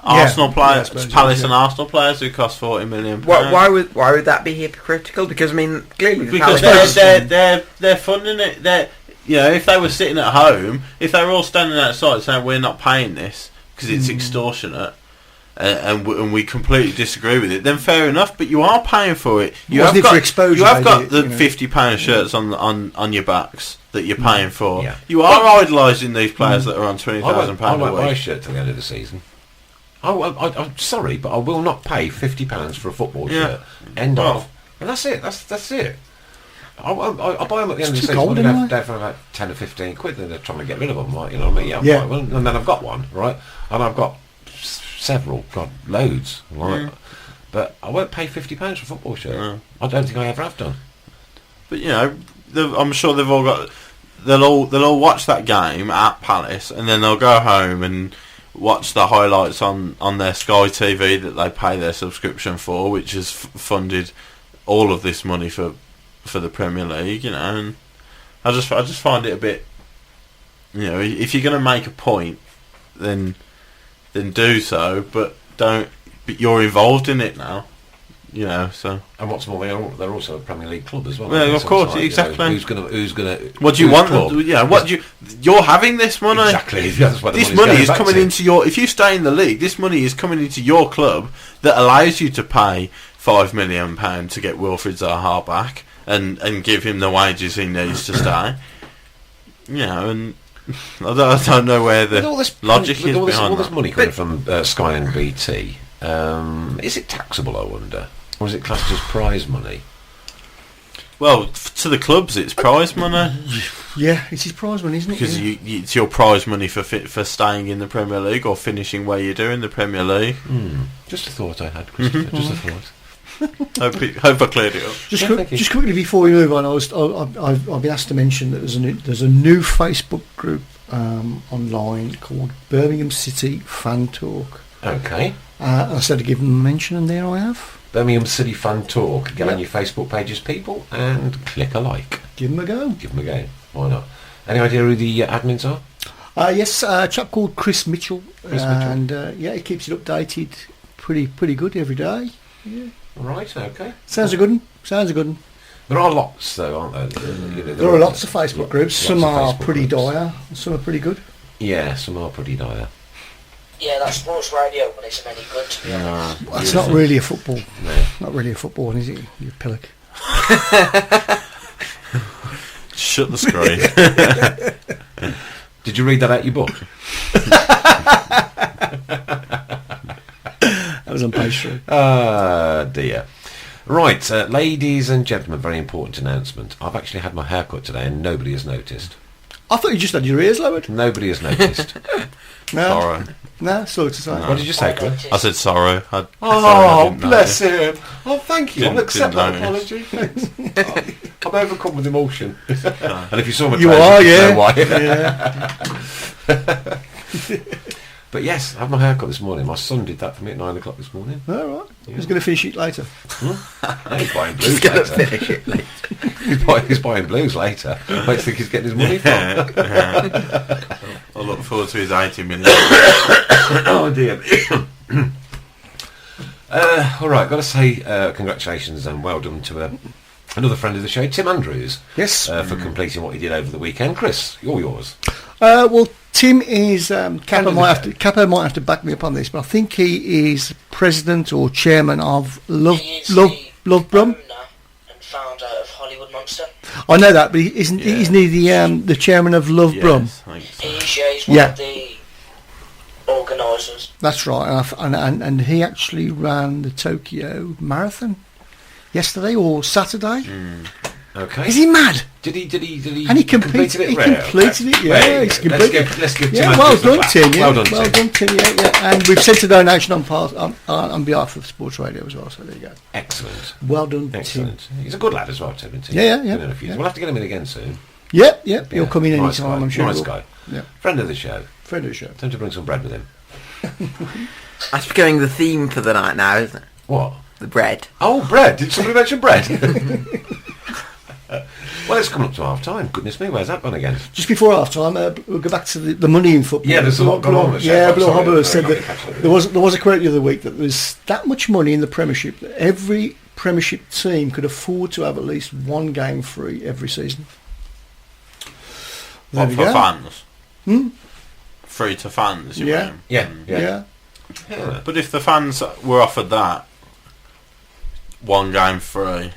Arsenal players, I suppose, Palace and Arsenal players who cost £40 million. Why would that be hypocritical? Because I mean, clearly Because they're funding it. If they were sitting at home, if they were all standing outside saying we're not paying this because it's extortionate, and we completely disagree with it, then fair enough. But you are paying for it. You have got the £50 shirts on your backs that you're paying for. Yeah. You are idolising these players that are on £20,000 a week. I won't buy a shirt till the end of the season. I'm sorry, but I will not pay £50 for a football shirt. End of. And that's it. That's it. I'll buy them at the end of the season. I'm going for about 10 or 15 quid. Then they're trying to get rid of them, right? You know what I mean? Yeah. And then I've got one, right? And I've got several, loads, right? But I won't pay £50 for a football shirt. No. I don't think I ever have done. But I'm sure they've all got. They'll all watch that game at Palace, and then they'll go home and watch the highlights on their Sky TV that they pay their subscription for, which has funded all of this money for the Premier League. And I just find it a bit. If you're going to make a point, then do so, but don't. But you're involved in it now, So. And what's more, they're also a Premier League club as well. Yeah, of course, exactly. Who's gonna? What do you want? What do you? You're having this money. Exactly. That's what this money is coming into your. If you stay in the league, this money is coming into your club that allows you to pay £5 million to get Wilfried Zaha back and give him the wages he needs to stay. And. I don't know where the logic is behind all this money coming from Sky and BT. Is it taxable, I wonder? Or is it classed as prize money? Well, to the clubs it's prize money. Yeah, it's his prize money, isn't it? Because it's your prize money for staying in the Premier League or finishing where you do in the Premier League. Just a thought I had, Christopher. Just a thought. Hope I cleared it up. Just quickly before we move on, I've been asked to mention that there's a new Facebook group online called Birmingham City Fan Talk. Okay. I said to give them a mention, and there I have. Birmingham City Fan Talk. Get on your Facebook pages, people, and click a like. Give them a go. Why not? Any idea who the admins are? Yes, a chap called Chris Mitchell. And he keeps it updated pretty good every day. Yeah. Right, okay. Sounds a good one. There are lots, though, aren't there? There are lots of Facebook groups. Some are pretty dire, and some are pretty good. Yeah, some are pretty dire. Yeah, that sports radio one isn't any good, to be honest. Well, it's not really a football. No. Not really a football one, is it? You pillock. Shut the screen. Did you read that out your book? That was on page 3. Dear. Right, ladies and gentlemen, very important announcement. I've actually had my hair cut today and nobody has noticed. I thought you just had your ears lowered. Nobody has noticed. No. Sorry. No, sorry to say. No. What did you say, Chris? I said sorry. Bless him. Oh, thank you. I'll accept that apology. I'm overcome with emotion. And if you saw my you are, you know why. Yeah. But yes, I had my hair cut this morning. My son did that for me at 9 o'clock this morning. All right. Yeah. He's going to finish it later. No, he's buying blues later. Finish it later. He's buying blues later. I think he's getting his money from. I look forward to his 80 minutes. Oh dear. All right, got to say congratulations and well done to another friend of the show, Tim Andrews. Yes. For completing what he did over the weekend. Chris, you're yours. Well, Tim is Kappa might have to back me up on this, but I think he is president or chairman of Love Brum. And founder of Hollywood Monster. I know that, but isn't he the chairman of Love Brum? He's one of the organisers. That's right, and he actually ran the Tokyo Marathon yesterday or Saturday. Okay. Is he mad? Did he? And he completed it. Yeah, he's completed. Let's give Tim. Yeah, well done, Tim. Yeah, well done, Tim. Yeah. And we've sent a donation on behalf of Sports Radio as well. So there you go. Excellent. Well done, Excellent. Tim. He's a good lad as well, Tim. Yeah. We'll have to get him in again soon. Yeah. He'll come in any time. I'm sure. Nice guy. Yeah. Friend of the show. Time to bring some bread with him. That's becoming the theme for the night now, isn't it? What? The bread. Oh, bread. Did somebody mention bread? Well, it's coming up to half time. Goodness me, where's that gone again? Just before half time, we'll go back to the money in football. Yeah, there's a lot going on. Bill Hobber said that there was a quote the other week that there's that much money in the Premiership that every Premiership team could afford to have at least one game free every season. What, for fans? Free to fans, you mean? Yeah. But if the fans were offered that, one game free,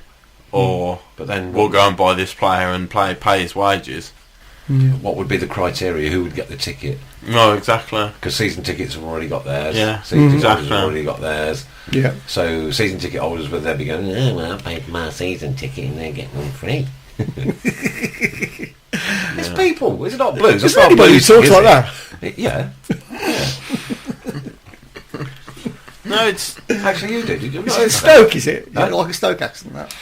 or but then we'll go and buy this player and pay his wages. What would be the criteria? Who would get the ticket? No, exactly. Because season tickets have already got theirs. Yeah, season ticket holders have already got theirs. Yeah. So season ticket holders would then be going, well, I paid my season ticket and they're getting them free. It's people. It's not Blues. Is there anybody who talks like that? Yeah. No, it's actually you did. It's Stoke, is it? Like a Stoke accent, that?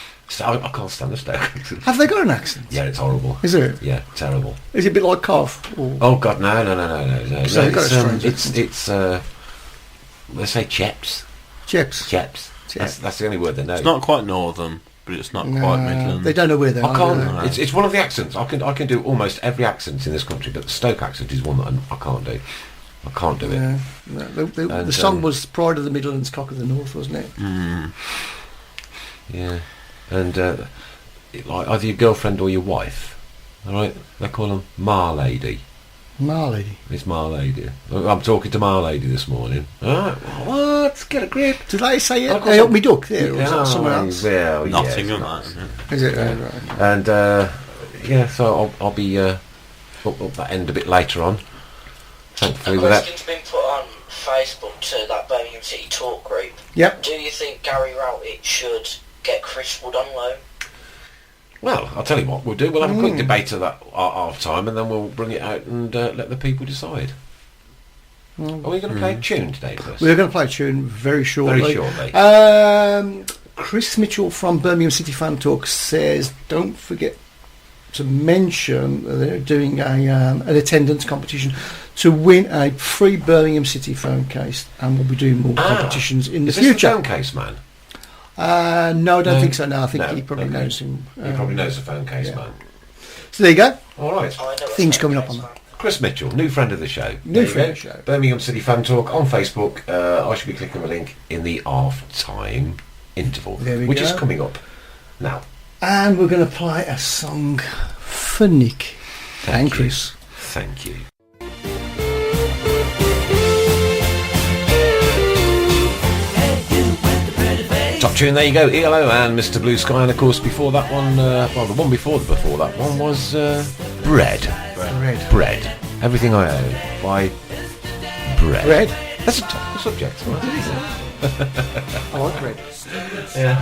I can't stand the Stoke accent. Have they got an accent? Yeah, it's horrible. Is it? Yeah, terrible. Is it a bit like Carf? Or? Oh God, no. So It's let's say Cheps. Cheps. That's the only word they know. It's not quite northern, but it's not quite Midland. They don't know where they are. I can't. It's one of the accents. I can do almost every accent in this country, but the Stoke accent is one that I can't do. I can't do it. Yeah. The song was Pride of the Midlands, Cock of the North, wasn't it? Yeah. And like either your girlfriend or your wife. All right, they call them Ma Lady. Ma Lady. It's Ma Lady. I'm talking to Ma Lady this morning. All right, what? Get a grip. Did they say it? They helped me duck there, or was that somewhere else? Well, Nottingham, Is it? Yeah. Right. And so I'll be up that end a bit later on. Thankfully, a question's been put on Facebook to that Birmingham City talk group. Yep. Do you think Gary Rowett should get Chris Wood on loan? Well, I'll tell you what we'll do. We'll have a quick debate at that half time, and then we'll bring it out and let the people decide. Are we going to play a tune today first? We're going to play a tune very shortly. Chris Mitchell from Birmingham City Fan Talk says, don't forget to mention that they're doing an attendance competition to win a free Birmingham City phone case, and we'll be doing more competitions in the future. Is this the phone case man? No, I don't think so. No, I think he probably knows him. He probably knows the phone case man. So there you go. All right. Things coming up on that. Chris Mitchell, new friend of the show. New friend of the show. Birmingham City Fan Talk on Facebook. I should be clicking the link in the half-time interval, which is coming up now. And we're going to play a song for Nick and Chris. Thank you. Top tune, there you go, ELO and Mr. Blue Sky, and of course before that one, the one before that one was Bread. Everything I Own by Bread. That's a topical subject, isn't it? I like bread. Yeah.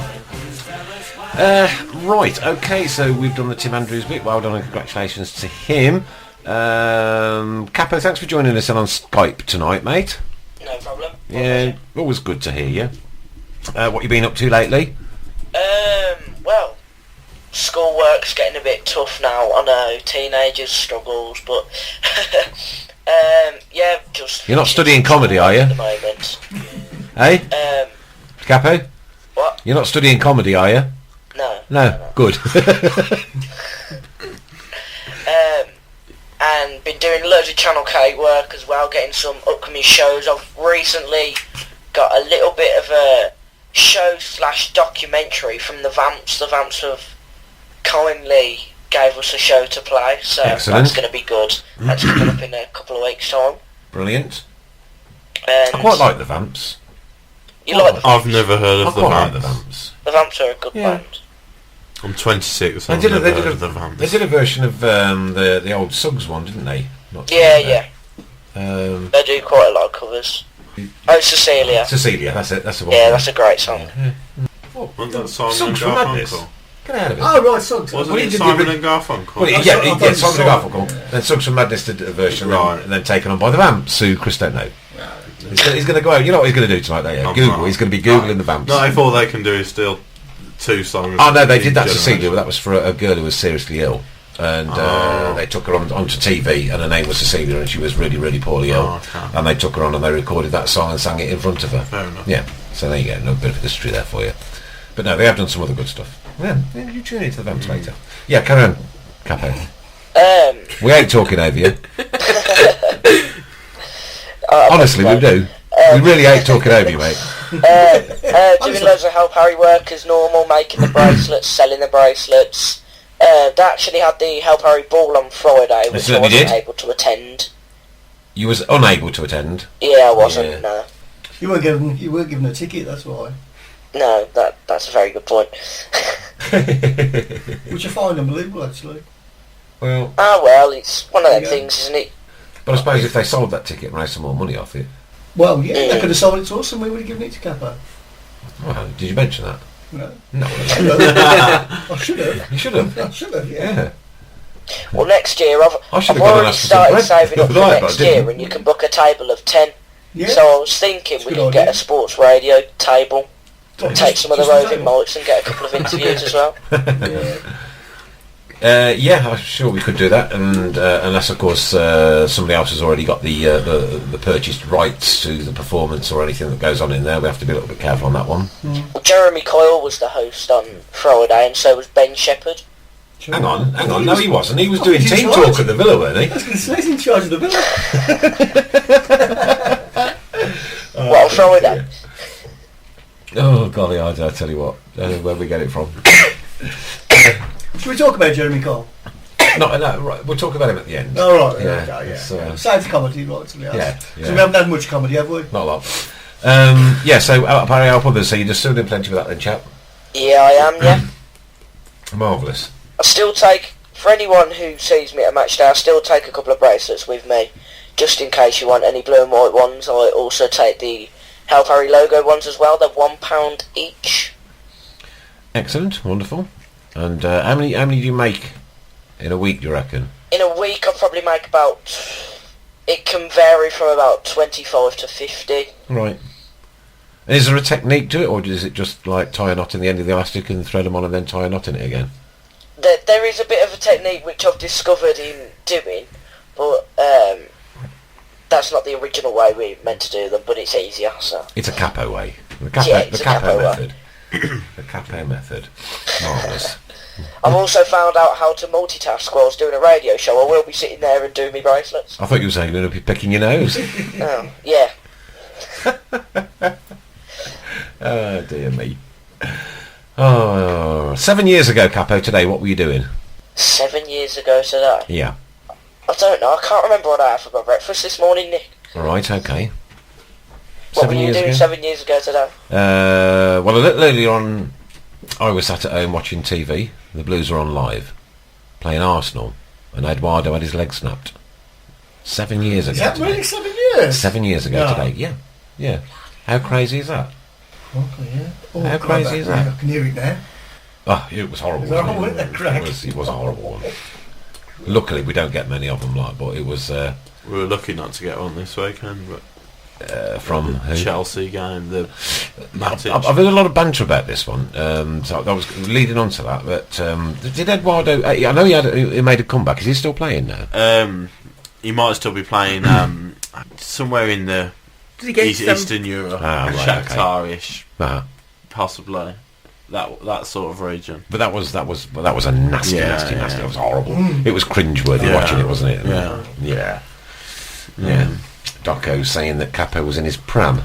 Right, okay, so we've done the Tim Andrews bit. Well done and congratulations to him. Capo, thanks for joining us on Skype tonight, mate. No problem. Yeah, always good to hear you. What you been up to lately? Well, schoolwork's getting a bit tough now. I know, teenagers struggles, but yeah, just. You're not studying comedy, are you? At the moment. Hey? Capo? What? You're not studying comedy, are you? No. Good. And been doing loads of Channel K work as well, getting some upcoming shows. I've recently got a little bit of a show/documentary from the Vamps. The Vamps have kindly gave us a show to play, so excellent. That's going to be good. That's coming up in a couple of weeks' time. Brilliant. And I quite like the Vamps. You like the Vamps? I've never heard of the Vamps. Like the Vamps. The Vamps are a good band. I'm 26. I've They never heard of the Vamps. They did a version of the old Suggs one, didn't they? Yeah. They do quite a lot of covers. Oh, Cecilia, that's it. That's the one. Yeah, that's a great song. Wasn't that Simon Suggs and from Madness. Garfunkel? Get out of it. Oh, right, Suggs. Wasn't it Simon and Garfunkel? Well, yeah, Simon and Garfunkel. Then Suggs from Madness did a version, and then taken on by the Vamps, who Chris don't know. He's going to go out. You know what he's going to do tonight, don't you? Google. He's going to be Googling the Vamps. No, all they can do is steal 2 songs. Oh, no, they did that to Cecilia, but that was for a girl who was seriously ill. And they took her onto TV, and her name was Cecilia, and she was really, really poorly ill. And they took her on, and they recorded that song and sang it in front of her. Fair enough. Yeah, so there you go, a bit of history there for you. But no, they have done some other good stuff. Yeah, you tune into the Vamps later. Yeah, carry on, Capo. We ain't talking over you. Honestly, we do. We really ain't talking over you, mate. Doing loads of Help Harry work as normal, making the bracelets, selling the bracelets. They actually had the Help Harry ball on Friday, which I wasn't able to attend. You was unable to attend? Yeah, I wasn't, no. You weren't given a ticket, that's why. No, that's a very good point. Which I find unbelievable, actually. Well... well, it's one of them things, isn't it? But I suppose if they sold that ticket and raised some more money off it... Well, yeah, they could have sold it to us and we would have given it to Capo. Well, did you mention that? No. No. I should have. You should have. I should have, yeah. Well, next year, I've already started saving up for next year, and you can book a table of 10. Yeah. So I was thinking we could get a sports radio table, take some of the roving mics and get a couple of interviews as well. Yeah, I'm sure we could do that, and unless, of course, somebody else has already got the purchased rights to the performance or anything that goes on in there, we have to be a little bit careful on that one. Well, Jeremy Coyle was the host on Friday, and so was Ben Shepherd. Hang on. No, he wasn't. He was doing team talk at the Villa, weren't he? I was going to say, he's in charge of the Villa. What, on Friday? Oh, golly, I tell you what. I don't know where we get it from. Should we talk about Jeremy Cole? No, right. We'll talk about him at the end. Oh, right. Yeah. Okay, yeah. Sounds comedy, right, to be honest. Yeah. So we haven't had much comedy, have we? Not a lot. So out of Harry Alpha, so you're just still doing plenty with that then, chap? Yeah, I am, yeah. Marvellous. I still take, for anyone who sees me at a match day, I still take a couple of bracelets with me, just in case you want any blue and white ones. I also take the Help Harry logo ones as well. They're £1 each. Excellent, wonderful. And how many do you make in a week, do you reckon? In a week, I'll probably make about... It can vary from about 25 to 50. Right. And is there a technique to it, or is it just like tie a knot in the end of the elastic and thread them on and then tie a knot in it again? There is a bit of a technique which I've discovered in doing, but that's not the original way we meant to do them, but it's easier, so... It's a capo way. The capo method. The capo method. Marvellous. I've also found out how to multitask while I was doing a radio show. I will be sitting there and doing my bracelets. I thought you were saying you're going to be picking your nose. Oh, yeah. Oh, dear me. Oh, 7 years ago, Capo, today, what were you doing? 7 years ago today? Yeah. I don't know. I can't remember what I had for my breakfast this morning, Nick. Right, okay. What were you doing 7 years ago today? Well, a little earlier on, I was sat at home watching TV. The Blues were on live, playing Arsenal, and Eduardo had his leg snapped. 7 years ago. Is that really 7 years? 7 years ago today, yeah. How crazy is that? Okay, yeah. Oh, how crazy is that? I can hear it now. Oh, it was horrible. It was a horrible one. Luckily, we don't get many of them, but it was... we were lucky not to get one this weekend, but... from the Chelsea game, the Matic. I've heard a lot of banter about this one, so I was leading on to that. But did Eduardo? I know he made a comeback. Is he still playing now? He might still be playing somewhere in the Eastern Europe, Shakhtar-ish, possibly that sort of region. But that was a nasty. It was horrible. It was cringeworthy watching it, wasn't it? Yeah. Doco saying that Capo was in his pram.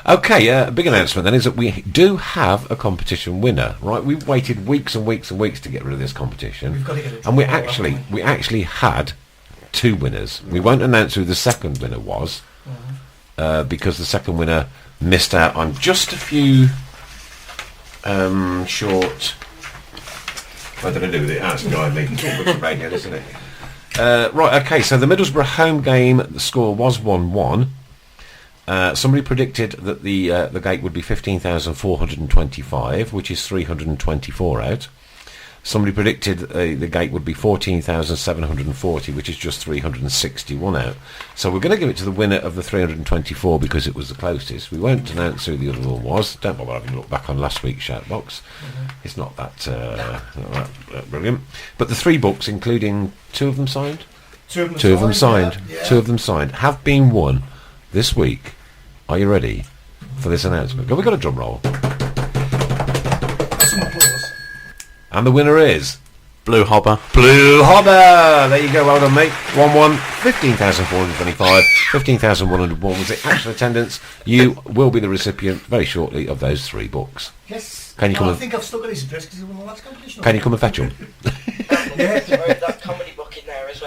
Okay, big announcement then is that we do have a competition winner. Right, we've waited weeks and weeks and weeks to get rid of this competition, We've got to get it and we actually had two winners. We won't announce who the second winner was because the second winner missed out on just a few short. What did I do with it? That's behind me. It's radio, isn't it? Right, okay, so the Middlesbrough home game, the score was 1-1. Somebody predicted that the gate would be 15,425, which is 324 out. Somebody predicted the gate would be 14,740, which is just 361 out. So we're going to give it to the winner of the 324 because it was the closest. We won't announce who the other one was. Don't bother having a look back on last week's shoutbox. It's not that brilliant. But the three books, including two of them signed, Two of them signed, have been won this week. Are you ready for this announcement? Have we got a drum roll? And the winner is... Blue Hobber. Blue Hobber! There you go, well done, mate. 1-1, 15,425, 15,101 was the actual attendance. You will be the recipient very shortly of those 3 books. Yes. Can you come I think I've still got his address because he won the last competition. Can you come and fetch them? Yeah, that comedy book in there as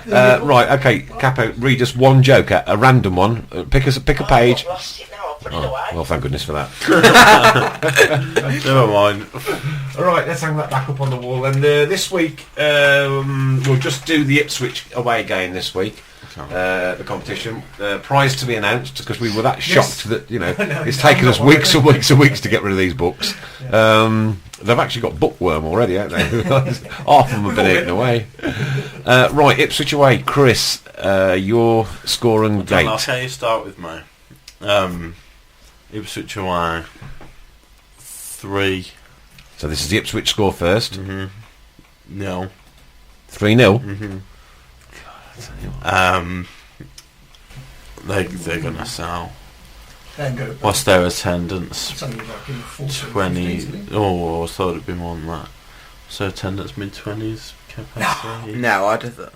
well. Right, okay, Capo, read us one joke, a random one. Pick a page. I've lost it now, I'll put it away. Well, thank goodness for that. Never mind. All right, let's hang that back up on the wall. And this week, we'll just do the Ipswich away game this week. The competition. Prize to be announced, because we were that shocked that, it's taken us weeks and weeks and weeks to get rid of these books. They've actually got bookworm already, haven't they? Half of them have been eaten away. Right, Ipswich away. Chris, your score and date. I'll tell you, start with me. Ipswich away 3. So this is the Ipswich score first. 0. 3-0. They're gonna sell. What's their attendance? 20. Oh, I thought it'd be more than that. So attendance mid-20s capacity. No, I don't.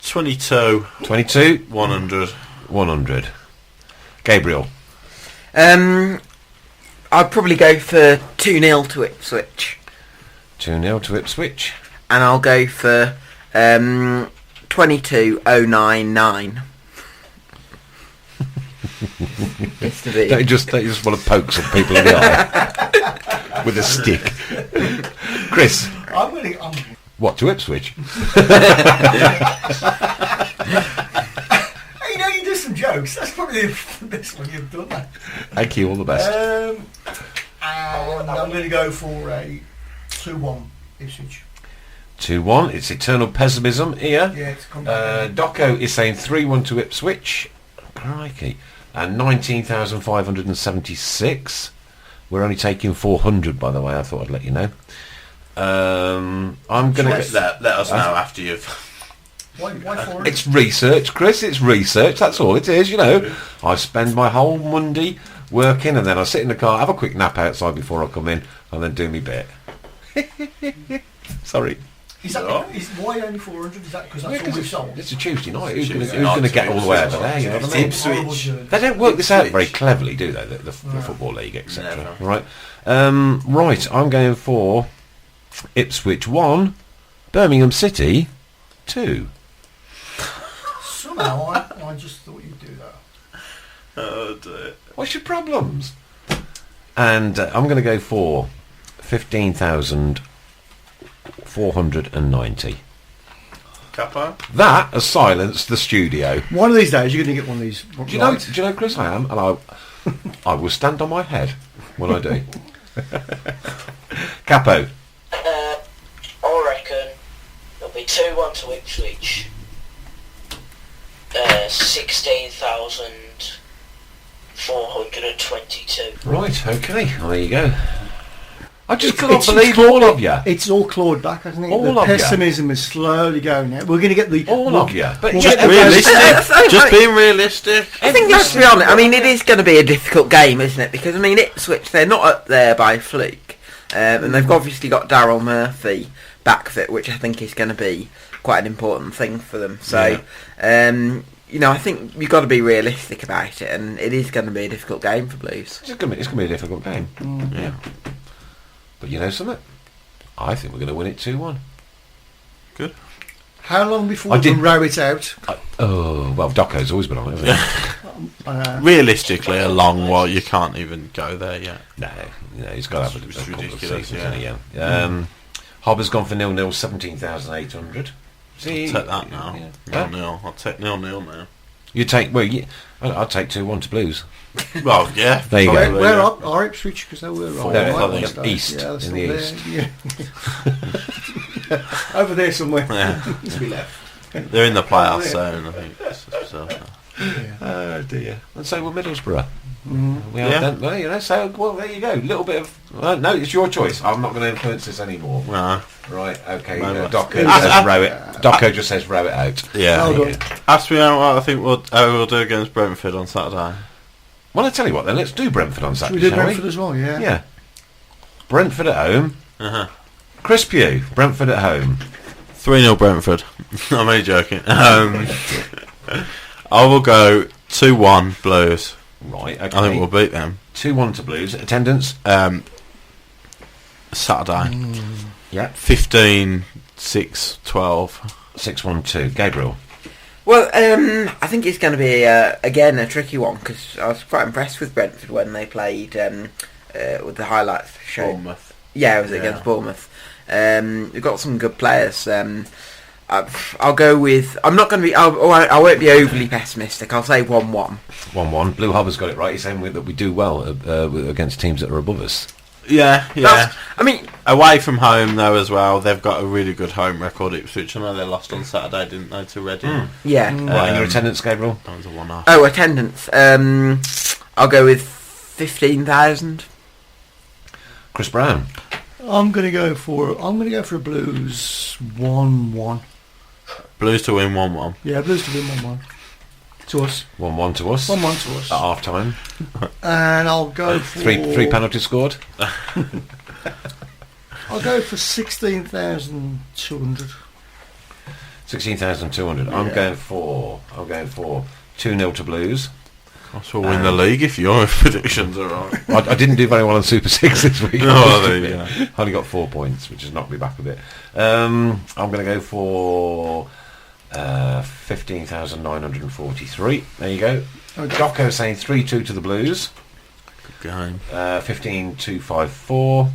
22. 22. 100. 100. Gabriel. I'd probably go for 2-0 to Ipswich. 2-0 to Ipswich. And I'll go for 22-099. Don't you just want to poke some people in the eye with a stick? Chris. What, to Ipswich? You do some jokes. That's probably the best one you've done, that. Thank you, all the best. And I'm going to go for a 2-1 Ipswich. 2-1. It's eternal pessimism here. Yeah, it's Doco is saying 3-1 to Ipswich. Crikey. And 19,576. We're only taking 400, by the way. I thought I'd let you know. I'm going to let us know after you've... Why 400? It's research, Chris. It's research. That's all it is, I spend my whole Monday working, and then I sit in the car, have a quick nap outside before I come in, and then do me bit. Sorry. Is that why only 400? Is that because that's all we've sold? It's a Tuesday night. Who's going to get all the way over there? You know what I mean? Ipswich. They don't work this out very cleverly, do they? The Football League, etc. Right. Right. I'm going for Ipswich 1, Birmingham City 2. Somehow I just thought you'd do that. Oh dear. What's your problems? And I'm going to go for 15,490. Capo? That has silenced the studio. One of these days you're going to get one of these. Do you know, Chris, I am, and I will stand on my head when I do. Capo. I reckon it'll be 2-1 to Ipswich. 16,422. Right, okay, well, there you go. I just can't believe all of you. It's all clawed back, hasn't it? All the of you. pessimism is slowly going out. We're going to get the... All of you. But realistic. Just being realistic. I think, let's be honest, it is going to be a difficult game, isn't it? Because, Ipswich, they're not up there by fluke. And they've obviously got Daryl Murphy back fit, which I think is going to be quite an important thing for them. So, I think you've got to be realistic about it, and it is going to be a difficult game for Blues. It's going to be a difficult game. Yeah. But you know something? I think we're going to win it 2-1. Good. How long before we row it out? Doco's always been on it, hasn't he? Realistically, a long while. You can't even go there yet. No, he's got to have a ridiculous. Seasons, Hobber's gone for 0-0, 17,800. Take that now. 0-0. I'll take 0-0 now. You take I'll take 2-1 to Blues. Well, yeah. There you go. Where are Ipswich? Because they were east in the east. Over there somewhere. Yeah. To be left. They're in the playoff zone, I think. So. Oh dear. And so were Middlesbrough. Mm-hmm. So there you go. A little bit of no, it's your choice. I'm not going to influence this anymore. No. Right, okay. Doco just says row it out. Yeah. Ask me how I think we'll do against Brentford on Saturday. Well, I tell you what, then let's do Brentford on Saturday. Should we do Brentford as well? Yeah. Yeah. Brentford at home. Chris Pugh, Brentford at home. 3-0 Brentford. I'm only joking. I will go 2-1 Blues. Right, okay. I think we'll beat them. 2-1 to Blues. Attendance? Saturday. Yeah. 15, 6, 12. 6-1-2. Gabriel? Well, I think it's going to be, again, a tricky one, because I was quite impressed with Brentford when they played with the highlights show. Bournemouth. Yeah, it was against Bournemouth. We've got some good players. I'll go with... I won't be overly pessimistic. I'll say 1-1. 1-1. Blue Hubber's got it right. He's saying that we do well against teams that are above us. Yeah. I mean... Away from home, though, as well, they've got a really good home record, Ipswich. I know they lost on Saturday, didn't they, to Reading? Yeah. And your attendance, Gabriel? That was a 1-0. Oh, attendance. I'll go with 15,000. Chris Browne? I'm gonna go for a Blues 1-1. Blues to win 1-1. Yeah, Blues to win 1-1. To us. 1-1 to us. 1-1 to us. At half time. And I'll go for... Three penalties scored. I'll go for 16,200. 16,200. Yeah. I'm going for 2-0 to Blues. We'll win the league if your predictions are right. I didn't do very well on Super 6 this week. I only got 4 points, which has knocked me back a bit. I'm going to go for 15,943. There you go. Docco saying 3-2 to the Blues. Good game. 15,254.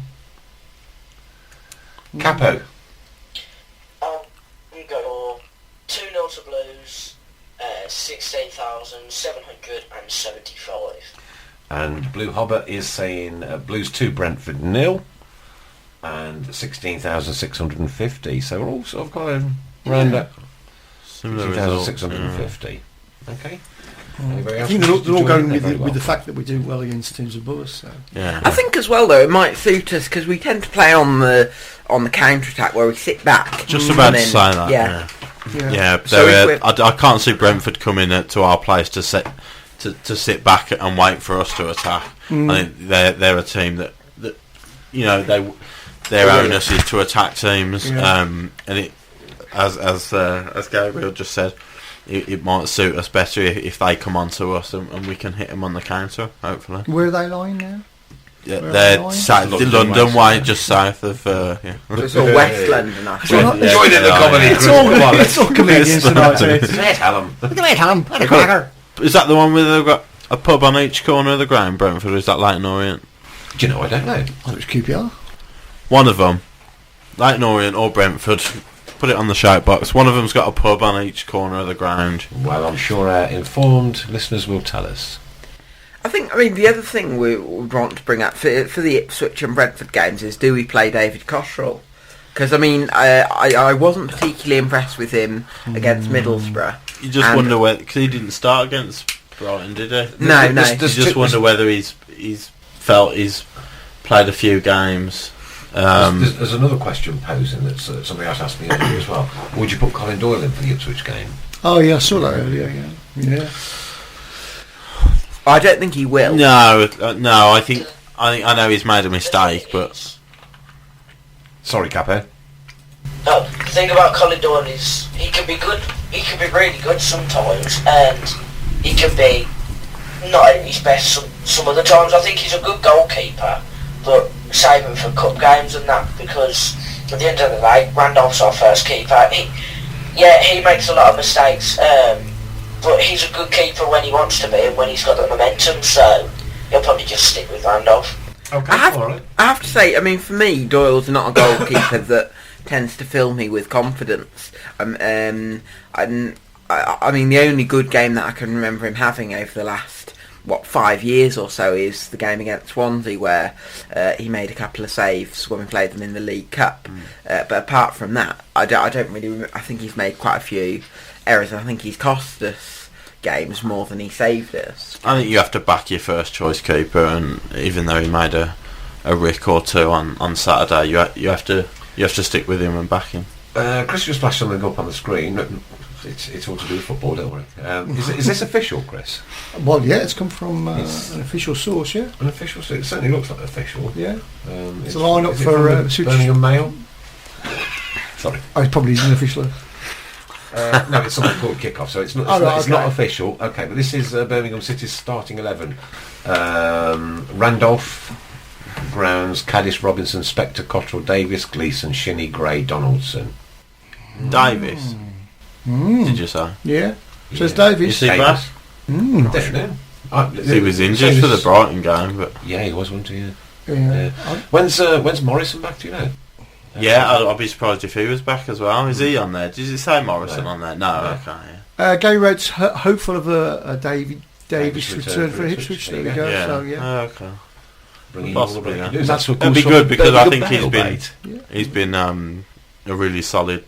Capo. We go 2-0 to Blues. 16,775. And Blue Hobbit is saying Blues 2, Brentford 0, and 16,650. So we're all sort of kind of around that 16,650. Okay. I think they're all going with the fact that we do well against teams above us. So. Yeah. I think as well though it might suit us because we tend to play on the counter attack where we sit back. Just about to say that. Yeah. So I can't see Brentford coming to our place to sit back and wait for us to attack. I think they're a team that their onus is to attack teams. And it as Gabriel just said, it might suit us better if they come on to us and we can hit them on the counter. Hopefully. Where are they lying now? Yeah, they're south, London way, just south of. It's all West London. Join in the comedy. It's all comedians tonight. Let's have them. Look at Ham. Had a cracker. Is that the one where they've got a pub on each corner of the ground, Brentford? Or is that Leighton Orient? Do you know? I don't know. I thought it was QPR. One of them, Leighton Orient or Brentford. Put it on the shout box. One of them's got a pub on each corner of the ground. Well, I'm sure our informed listeners will tell us. I mean, the other thing we want to bring up for the Ipswich and Brentford games is, do we play David Cottrell? Because, I mean, I wasn't particularly impressed with him against Middlesbrough. You just wonder whether... Because he didn't start against Brighton, did he? No. You just wonder whether he's felt he's played a few games. There's another question posing that somebody else asked me earlier as well. Would you put Colin Doyle in for the Ipswich game? Oh, yeah, I saw that earlier, yeah. I don't think he will. No. I think I know he's made a mistake, but sorry, Capo. No, the thing about Colin Doyle is he can be good. He can be really good sometimes, and he can be not at his best some other times. I think he's a good goalkeeper, but save him for cup games and that, because at the end of the day, Randolph's our first keeper. He makes a lot of mistakes. But he's a good keeper when he wants to be and when he's got the momentum, so he'll probably just stick with Randolph. Okay, I have to say, I mean, for me, Doyle's not a goalkeeper that tends to fill me with confidence. I mean, the only good game that I can remember him having over the last 5 years or so is the game against Swansea, where he made a couple of saves when we played them in the League Cup. But apart from that, I don't really. I think he's made quite a few errors. I think he's cost us games more than he saved us. I think you have to back your first choice keeper, and even though he made a rick or two on Saturday, you have to stick with him and back him. Chris just flashed something up on the screen. it's all to do with football, don't worry. Is this official, Chris? Well, yeah, it's come from an official source, yeah. An official source? It certainly looks like official. Yeah. It's a line-up for Birmingham Mail. Sorry. Oh, it probably isn't official. No, it's something called Kickoff, so it's not official. Okay, but this is Birmingham City's starting 11. Randolph, Grounds, Caddis, Robinson, Spector, Cottrell, Davis, Gleeson, Shinney, Gray, Donaldson. Davis. Did you say? Yeah. Says Davis. Is he back? Definitely. He was injured for the Brighton game, but yeah, he was, wasn't he? Yeah. When's Morrison back? Do you know? Yeah, I'll be surprised if he was back as well. Is he on there? Did you say Morrison on there? No. Okay. Yeah. Gary Rhodes hopeful of a Davis return for Ipswich. There we go. Yeah. So yeah. Okay. Possibly. That'd be good because I think he's been a really solid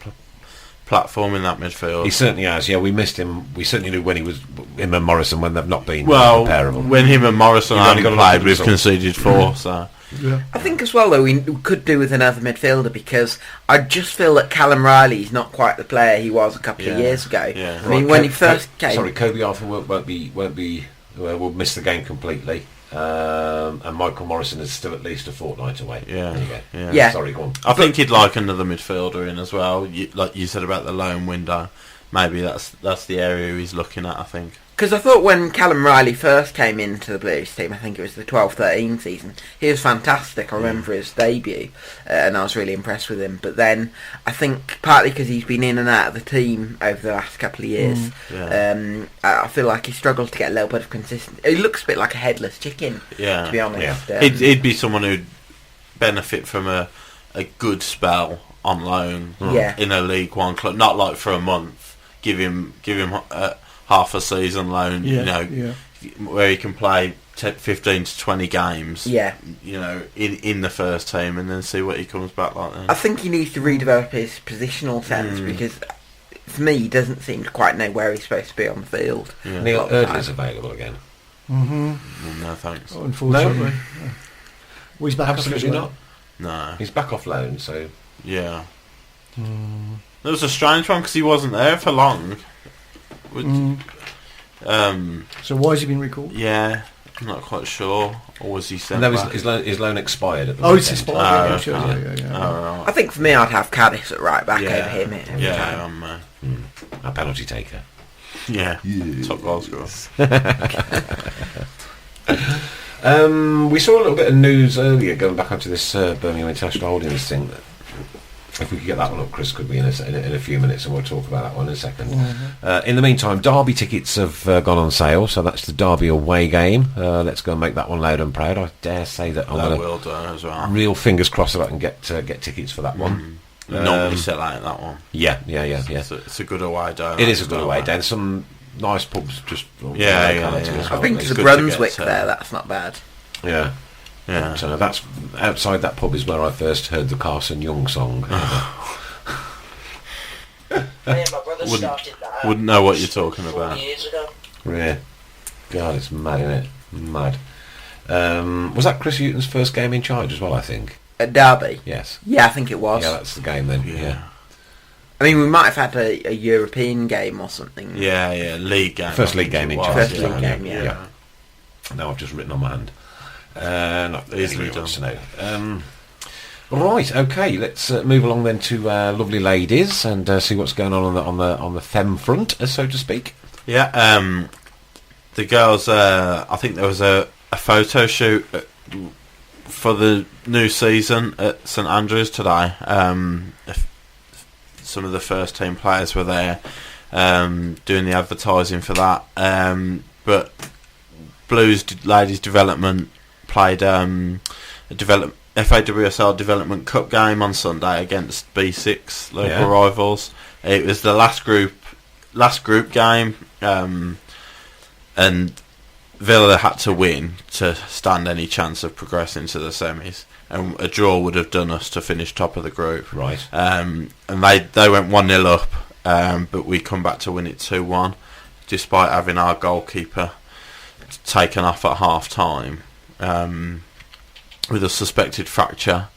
platform in that midfield. He certainly has. Yeah, we missed him. We certainly knew when he was him and Morrison when they've not been comparable. When him and Morrison haven't played, we've conceded 4. So. Yeah. I think as well though we could do with another midfielder because I just feel that Callum Riley's not quite the player he was a couple of years ago. Yeah. I mean when he first came. Sorry, Kobe Arthur will miss the game completely. And Michael Morrison is still at least a fortnight away. Yeah. Sorry, go on. I think he'd like another midfielder in as well. Like you said about the loan window, maybe that's the area he's looking at. I think because I thought when Callum Riley first came into the Blues team, I think it was the 12-13 season, he was fantastic. I remember his debut, and I was really impressed with him. But then I think partly because he's been in and out of the team over the last couple of years, I feel like he struggled to get a little bit of consistency. He looks a bit like a headless chicken, to be honest. Yeah. He'd be someone who'd benefit from a good spell on loan in a League One club, not like for a month. Give him half a season loan, where he can play 15 to 20 games, in the first team, and then see what he comes back like then. I think he needs to redevelop his positional sense because, for me, he doesn't seem to quite know where he's supposed to be on the field. Yeah. Neil Erdley's available again. Mm-hmm. No thanks. Oh, unfortunately. No. Well, he's back absolutely not. No, he's back off loan, so yeah. It was a strange one because he wasn't there for long. So why has he been recalled? Yeah, I'm not quite sure. Or was he sent back? His loan expired at the it's expired. Yeah. I think for me I'd have Caddis at right back over him. A penalty taker. Yeah. Top goal scorer. We saw a little bit of news earlier going back onto this Birmingham International Holdings thing. If we could get that one up, Chris, could we in a few minutes, and we'll talk about that one in a second. In the meantime, Derby tickets have gone on sale, so that's the Derby away game. Let's go and make that one loud and proud. I dare say that I'm going to as well. Real fingers crossed that I can get tickets for that one. Normally sell out that one. Yeah. It's a good away day. It is a good away day. Some nice pubs just. I think to Brunswick there. That's not bad. Yeah. Yeah. So that's outside that pub is where I first heard the Carson Young song. My brother started that. Wouldn't know what you're talking about. 4 years ago. Yeah. God, it's mad, isn't it? Mad. Was that Chris Hughton's first game in charge as well, I think? At Derby? Yes. Yeah, I think it was. Yeah, that's the game then. Yeah. I mean, we might have had a European game or something. Yeah, league game. First league game in charge. First league game, yeah. Now I've just written on my hand. Not easily done. To know. Right, okay. Let's move along then to lovely ladies and see what's going on the femme front, so to speak. Yeah, the girls. I think there was a photo shoot for the new season at St Andrews today. Some of the first team players were there doing the advertising for that. But Blues Ladies Development played a FAWSL Development Cup game on Sunday against B6 local rivals. It was the last group game, and Villa had to win to stand any chance of progressing to the semis, and a draw would have done us to finish top of the group. Right. And they went 1-0 up, but we come back to win it 2-1, despite having our goalkeeper taken off at half time with a suspected fracture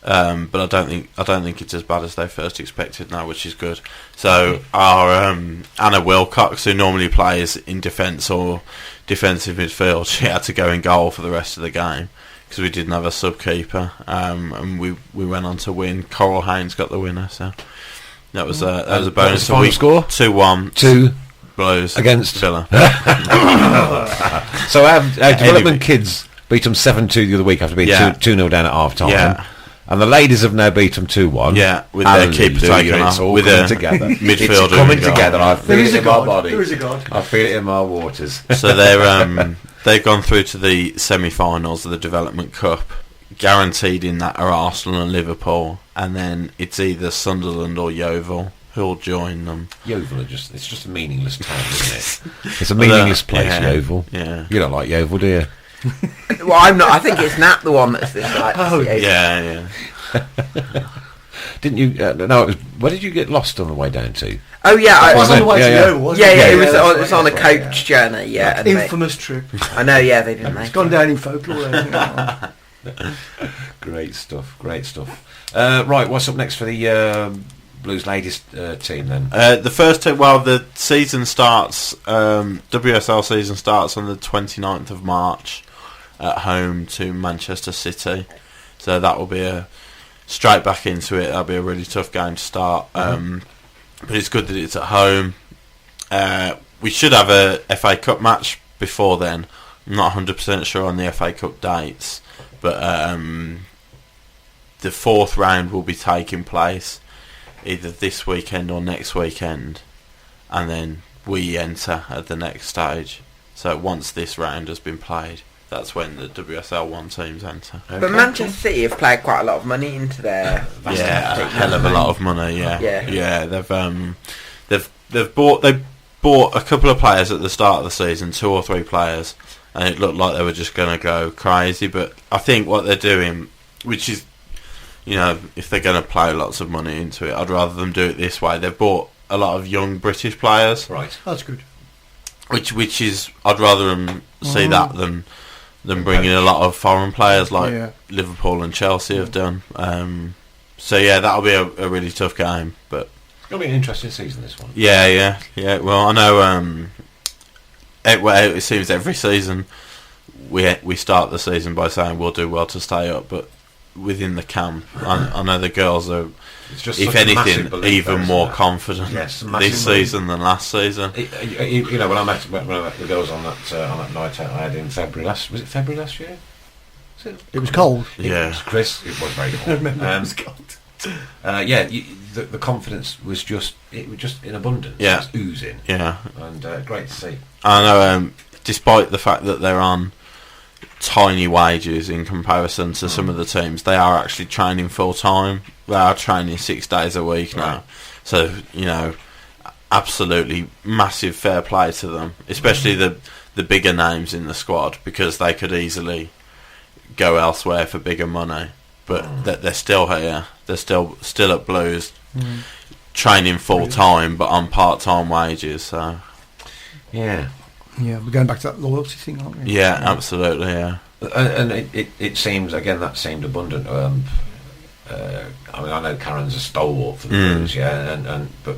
but I don't think it's as bad as they first expected now, which is good. So our Anna Wilcox, who normally plays in defence or defensive midfield, she had to go in goal for the rest of the game because we didn't have a sub keeper, and we went on to win. Coral Haynes got the winner, so that was a bonus. What was the final score? 2-1. 2 Blues against Villa. So our development kids beat them 7-2 the other week after being 2-0 down at half time. Yeah. And the ladies have now beat them 2-1. Yeah, with their keeper taking off, with a together. midfielder. It's coming together. I feel it in my body. There is a God. I feel it in my waters. So they've gone through to the semi-finals of the Development Cup. Guaranteed in that are Arsenal and Liverpool, and then it's either Sunderland or Yeovil who'll join them. Yeovil it's just a meaningless town, isn't it? It's a meaningless place, Yeovil. Yeah. You don't like Yeovil, do you? Well, I'm not. I think it's Nat the one that's this like. Oh, yeah. Didn't you? No, it was. Where did you get lost on the way down to? Oh yeah, It was on the way to Yeovil, wasn't it? It was on a coach journey. Yeah, and Infamous trip. I know. Yeah, they didn't make It's gone down in folklore. Great stuff. Right, what's up next for the Blues ladies team then? The first team, the season starts, WSL season starts on the 29th of March at home to Manchester City. So that will be straight back into it. That'll be a really tough game to start. But it's good that it's at home. We should have a FA Cup match before then. I'm not 100% sure on the FA Cup dates, but the fourth round will be taking place either this weekend or next weekend, and then we enter at the next stage. So once this round has been played, that's when the WSL 1 teams enter. Okay. But Manchester City have played quite a lot of money into their a hell of a lot of money. Yeah. They've bought a couple of players at the start of the season, 2 or 3 players, and it looked like they were just going to go crazy. But I think what they're doing, which is, if they're going to play lots of money into it, I'd rather them do it this way. They've bought a lot of young British players. Right. That's good. Which is, I'd rather them see that than bring in a lot of foreign players like Liverpool and Chelsea have done. So that'll be a really tough game. But it'll be an interesting season, this one. Yeah. Well, I know it seems every season we start the season by saying we'll do well to stay up, but within the camp, I know the girls are, if anything, even more confident this season than last season. When I met the girls on that night out I had in February was it February last year? It was cold. It was Chris. It was very cold. It was cold. The confidence was just in abundance. Yeah, it was oozing. Yeah, and great to see. I know. Despite the fact that they're on tiny wages in comparison to some of the teams, they are actually training full time. They are training 6 days a week now. So absolutely massive fair play to them, especially the bigger names in the squad, because they could easily go elsewhere for bigger money. But they're still here. They're still at Blues, training full time, but on part-time wages. So yeah, we're going back to that loyalty thing, aren't we? Yeah, absolutely. Yeah, and it seems again that seemed abundant. I know Karen's a stalwart for the Blues, but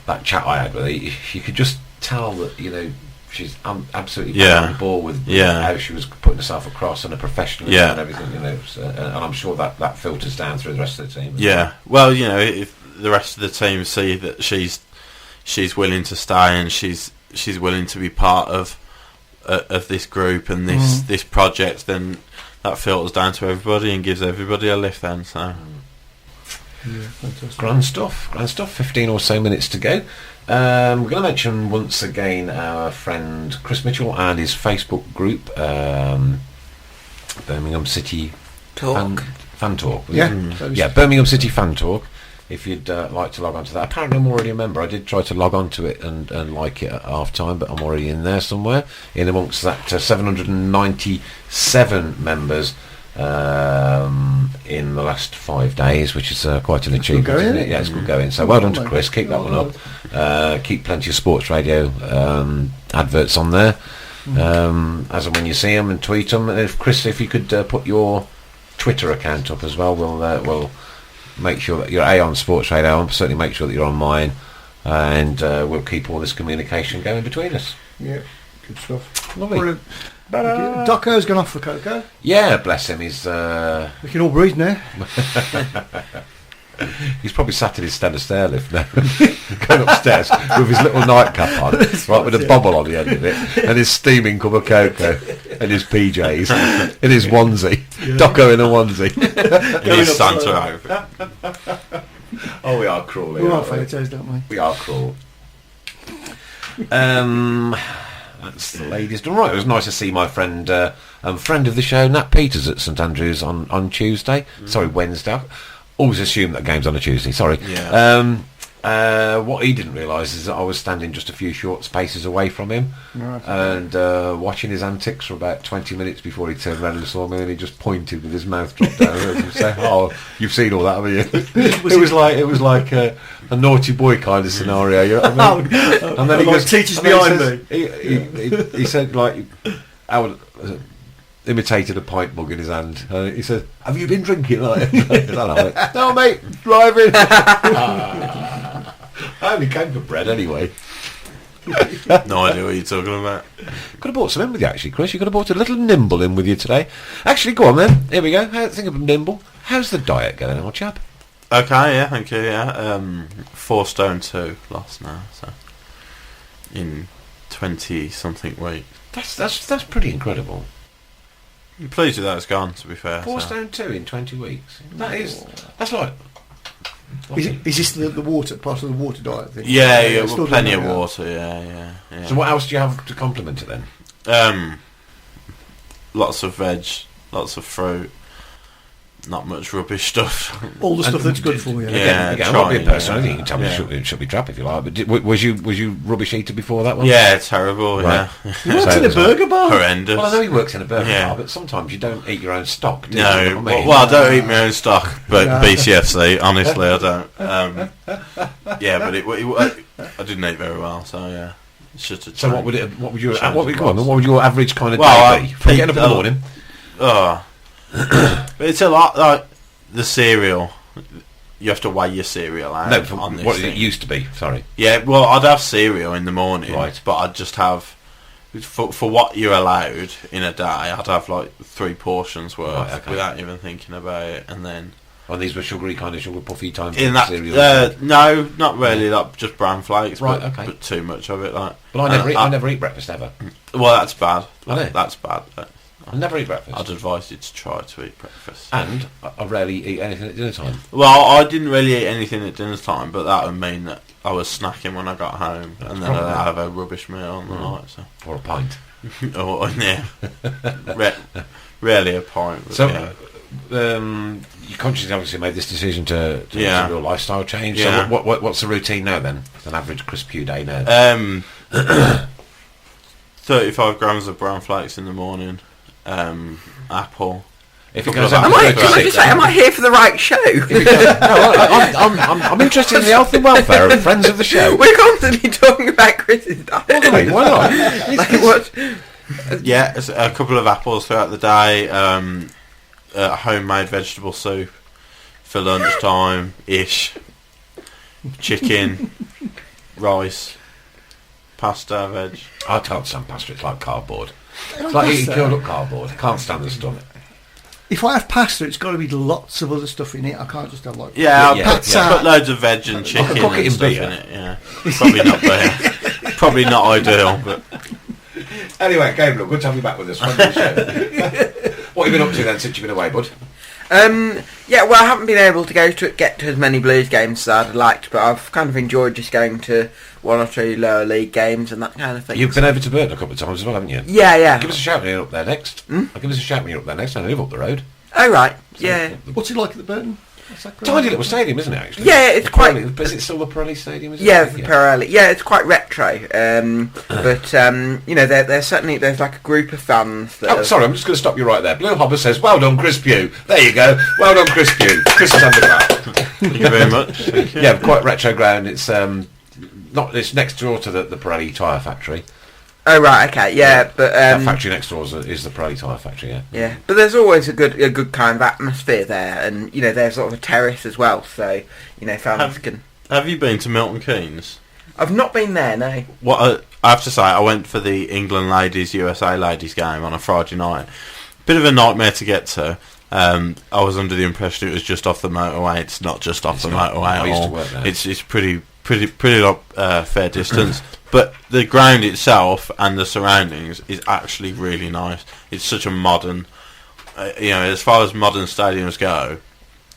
that chat I had with her, you could just tell that she's absolutely on the ball with how she was putting herself across and her professionalism and everything, and I'm sure that filters down through the rest of the team. Yeah, well, if the rest of the team see that she's willing to stay and she's willing to be part of this group and this project, then that filters down to everybody and gives everybody a lift then. So grand stuff. 15 or so minutes to go. We're going to mention once again our friend Chris Mitchell and his Facebook group, Birmingham City Fan Talk. Birmingham City Fan Talk. If you'd like to log on to that. Apparently I'm already a member. I did try to log on to it and like it at half time, but I'm already in there somewhere. In amongst that 797 members in the last 5 days, which is quite an achievement, isn't it? Yeah, it's good going. So well done to Chris. Keep that one up. Keep plenty of sports radio adverts on there as and when you see them, and tweet them. And if you could put your Twitter account up as well. We'll make sure that you're on Sports Radio. I'll certainly make sure that you're on mine, and we'll keep all this communication going between us. Yeah, good stuff. Lovely. Brilliant. Docco's gone off for cocoa. Yeah, bless him. He's we can all breathe now. He's probably sat in his standard stair lift now, going upstairs with his little nightcap on, right, with a bobble on the end of it, and his steaming cup of cocoa, and his PJs, in his onesie. Yeah. Docco in a onesie. In his Santa outfit. Oh, we are cruel. We are photos, don't we? We are cruel. That's the latest. All right, it was nice to see my friend of the show, Nat Peters, at St Andrews on Tuesday. Sorry, Wednesday. Always assume that game's on a Tuesday. Sorry. Yeah. What he didn't realise is that I was standing just a few short spaces away from him, and watching his antics for about 20 minutes before he turned around and saw me, and he just pointed with his mouth dropped down and said, "Oh, you've seen all that, haven't you?" It was like a naughty boy kind of scenario. You know what I mean? And then he goes, teachers behind me. He said, like, I would. Imitated a pint mug in his hand. He said, "Have you been drinking?" Like, no, mate, driving. I only came for bread anyway. No idea what you're talking about. Could have brought some in with you, actually, Chris. You could have brought a little Nimble in with you today. Actually, go on then. Here we go. Think of Nimble. How's the diet going, old chap? Okay, yeah, thank you. Yeah, 4 stone 2 lost now. So in 20-something weeks. That's pretty incredible. I'm pleased with that it's gone, to be fair. 4 stone 2 in 20 weeks. That's like... Is this the water, part of the water diet thing? Yeah, well, plenty of water, yeah. So what else do you have to complement it then? Lots of veg, lots of fruit, not much rubbish stuff. All the stuff that's good for you. Again, I'm not being personal. You can tell me it should be crap if you like. But was you rubbish eater before that one? Yeah, terrible. Right. Yeah. You worked in a burger bar. Horrendous. Well, I know he works in a burger bar, but sometimes you don't eat your own stock. Do you? No, You know what I mean? well, I don't eat my own stock, but BCFC, honestly, I don't. Yeah, but I didn't eat very well, so yeah. It's just a so what would your average kind of day be? From getting up in the morning. But it's a lot like the cereal. You have to weigh your cereal out. No, from what it used to be. Sorry. Yeah, well, I'd have cereal in the morning, right? But I'd just have for what you're allowed in a day. I'd have like 3 portions worth without even thinking about it, and then. Oh, these were sugary kind of sugar puffy type cereal. No, not really. Like just bran flakes, right? But too much of it. Like, but I never eat breakfast ever. Well, that's bad. That's bad. I never eat breakfast. I'd advise you to try to eat breakfast. And I rarely eat anything at dinner time. Well, I didn't really eat anything at dinner time, but that would mean that I was snacking when I got home, and then I'd have a rubbish meal on the night. So. Or a pint. Rarely a pint. But, so, you consciously obviously made this decision to do a real lifestyle change. Yeah. So what's the routine now then? An average Chris Pugh day now? 35 grams of brown flakes in the morning. Apple. If it goes am I here for the right show? I'm interested in the health and welfare of friends of the show. We're constantly talking about Chris's diet. Why not? Yeah, a couple of apples throughout the day. Homemade vegetable soup for lunchtime-ish. Chicken, rice, pasta, veg. I can't stand pasta. It's like cardboard. It's like eating cured up cardboard. I can't stand the stuff. If I have pasta, it's got to be lots of other stuff in it. I can't just have like put loads of veg and chicken and stuff in it. Yeah, probably not bad. Probably not ideal, but anyway, Gabriel, good to have you back with us. What have you been up to then since you've been away, bud? Well, I haven't been able to get to as many Blues games as I'd liked, but I've kind of enjoyed just going to 1 or 2 lower league games and that kind of thing. You've been over to Burton a couple of times as well, haven't you? Yeah. Give us a shout when you're up there next. Give us a shout when you're up there next. I live up the road. Oh, right. Yeah. What's it like at the Burton? Tiny little stadium, isn't it, actually? Yeah, it's quite... Is it still the Pirelli Stadium? Pirelli. Yeah, it's quite retro. But, there's like a group of fans that... sorry, I'm just going to stop you right there. Blue Hobber says, well done, Chris Pugh. There you go. Well done, Chris Pugh. Chris is underground. Thank you very much. Thank you. Yeah, quite retro ground. It's it's next door to the Pirelli tyre factory. Oh right, okay, yeah. But that factory next door is the Pirelli tyre factory. Yeah. Yeah, but there's always a good kind of atmosphere there, and there's sort of a terrace as well, so fans can. Have you been to Milton Keynes? I've not been there, no. What I have to say, I went for the England ladies USA ladies game on a Friday night. Bit of a nightmare to get to. I was under the impression it was just off the motorway. It's not just off the motorway at all. It's pretty fair distance. But the ground itself and the surroundings is actually really nice. It's such a modern, as far as modern stadiums go,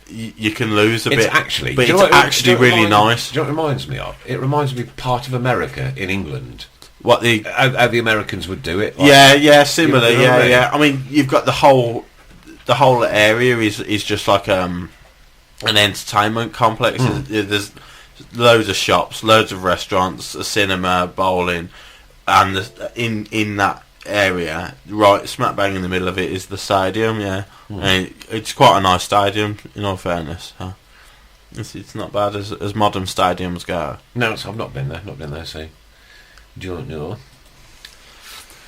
you can lose a bit. Actually, but it's actually really nice. Do you know what it reminds me of? It reminds me of part of America in England. How the Americans would do it. Like, similar. Yeah. I mean, you've got the whole area is just like an entertainment complex. There's loads of shops, loads of restaurants, a cinema, bowling, and in that area, right smack bang in the middle of it, is the stadium. And it's quite a nice stadium, in all fairness. It's not bad as modern stadiums go. No, I've not been there. So do you know?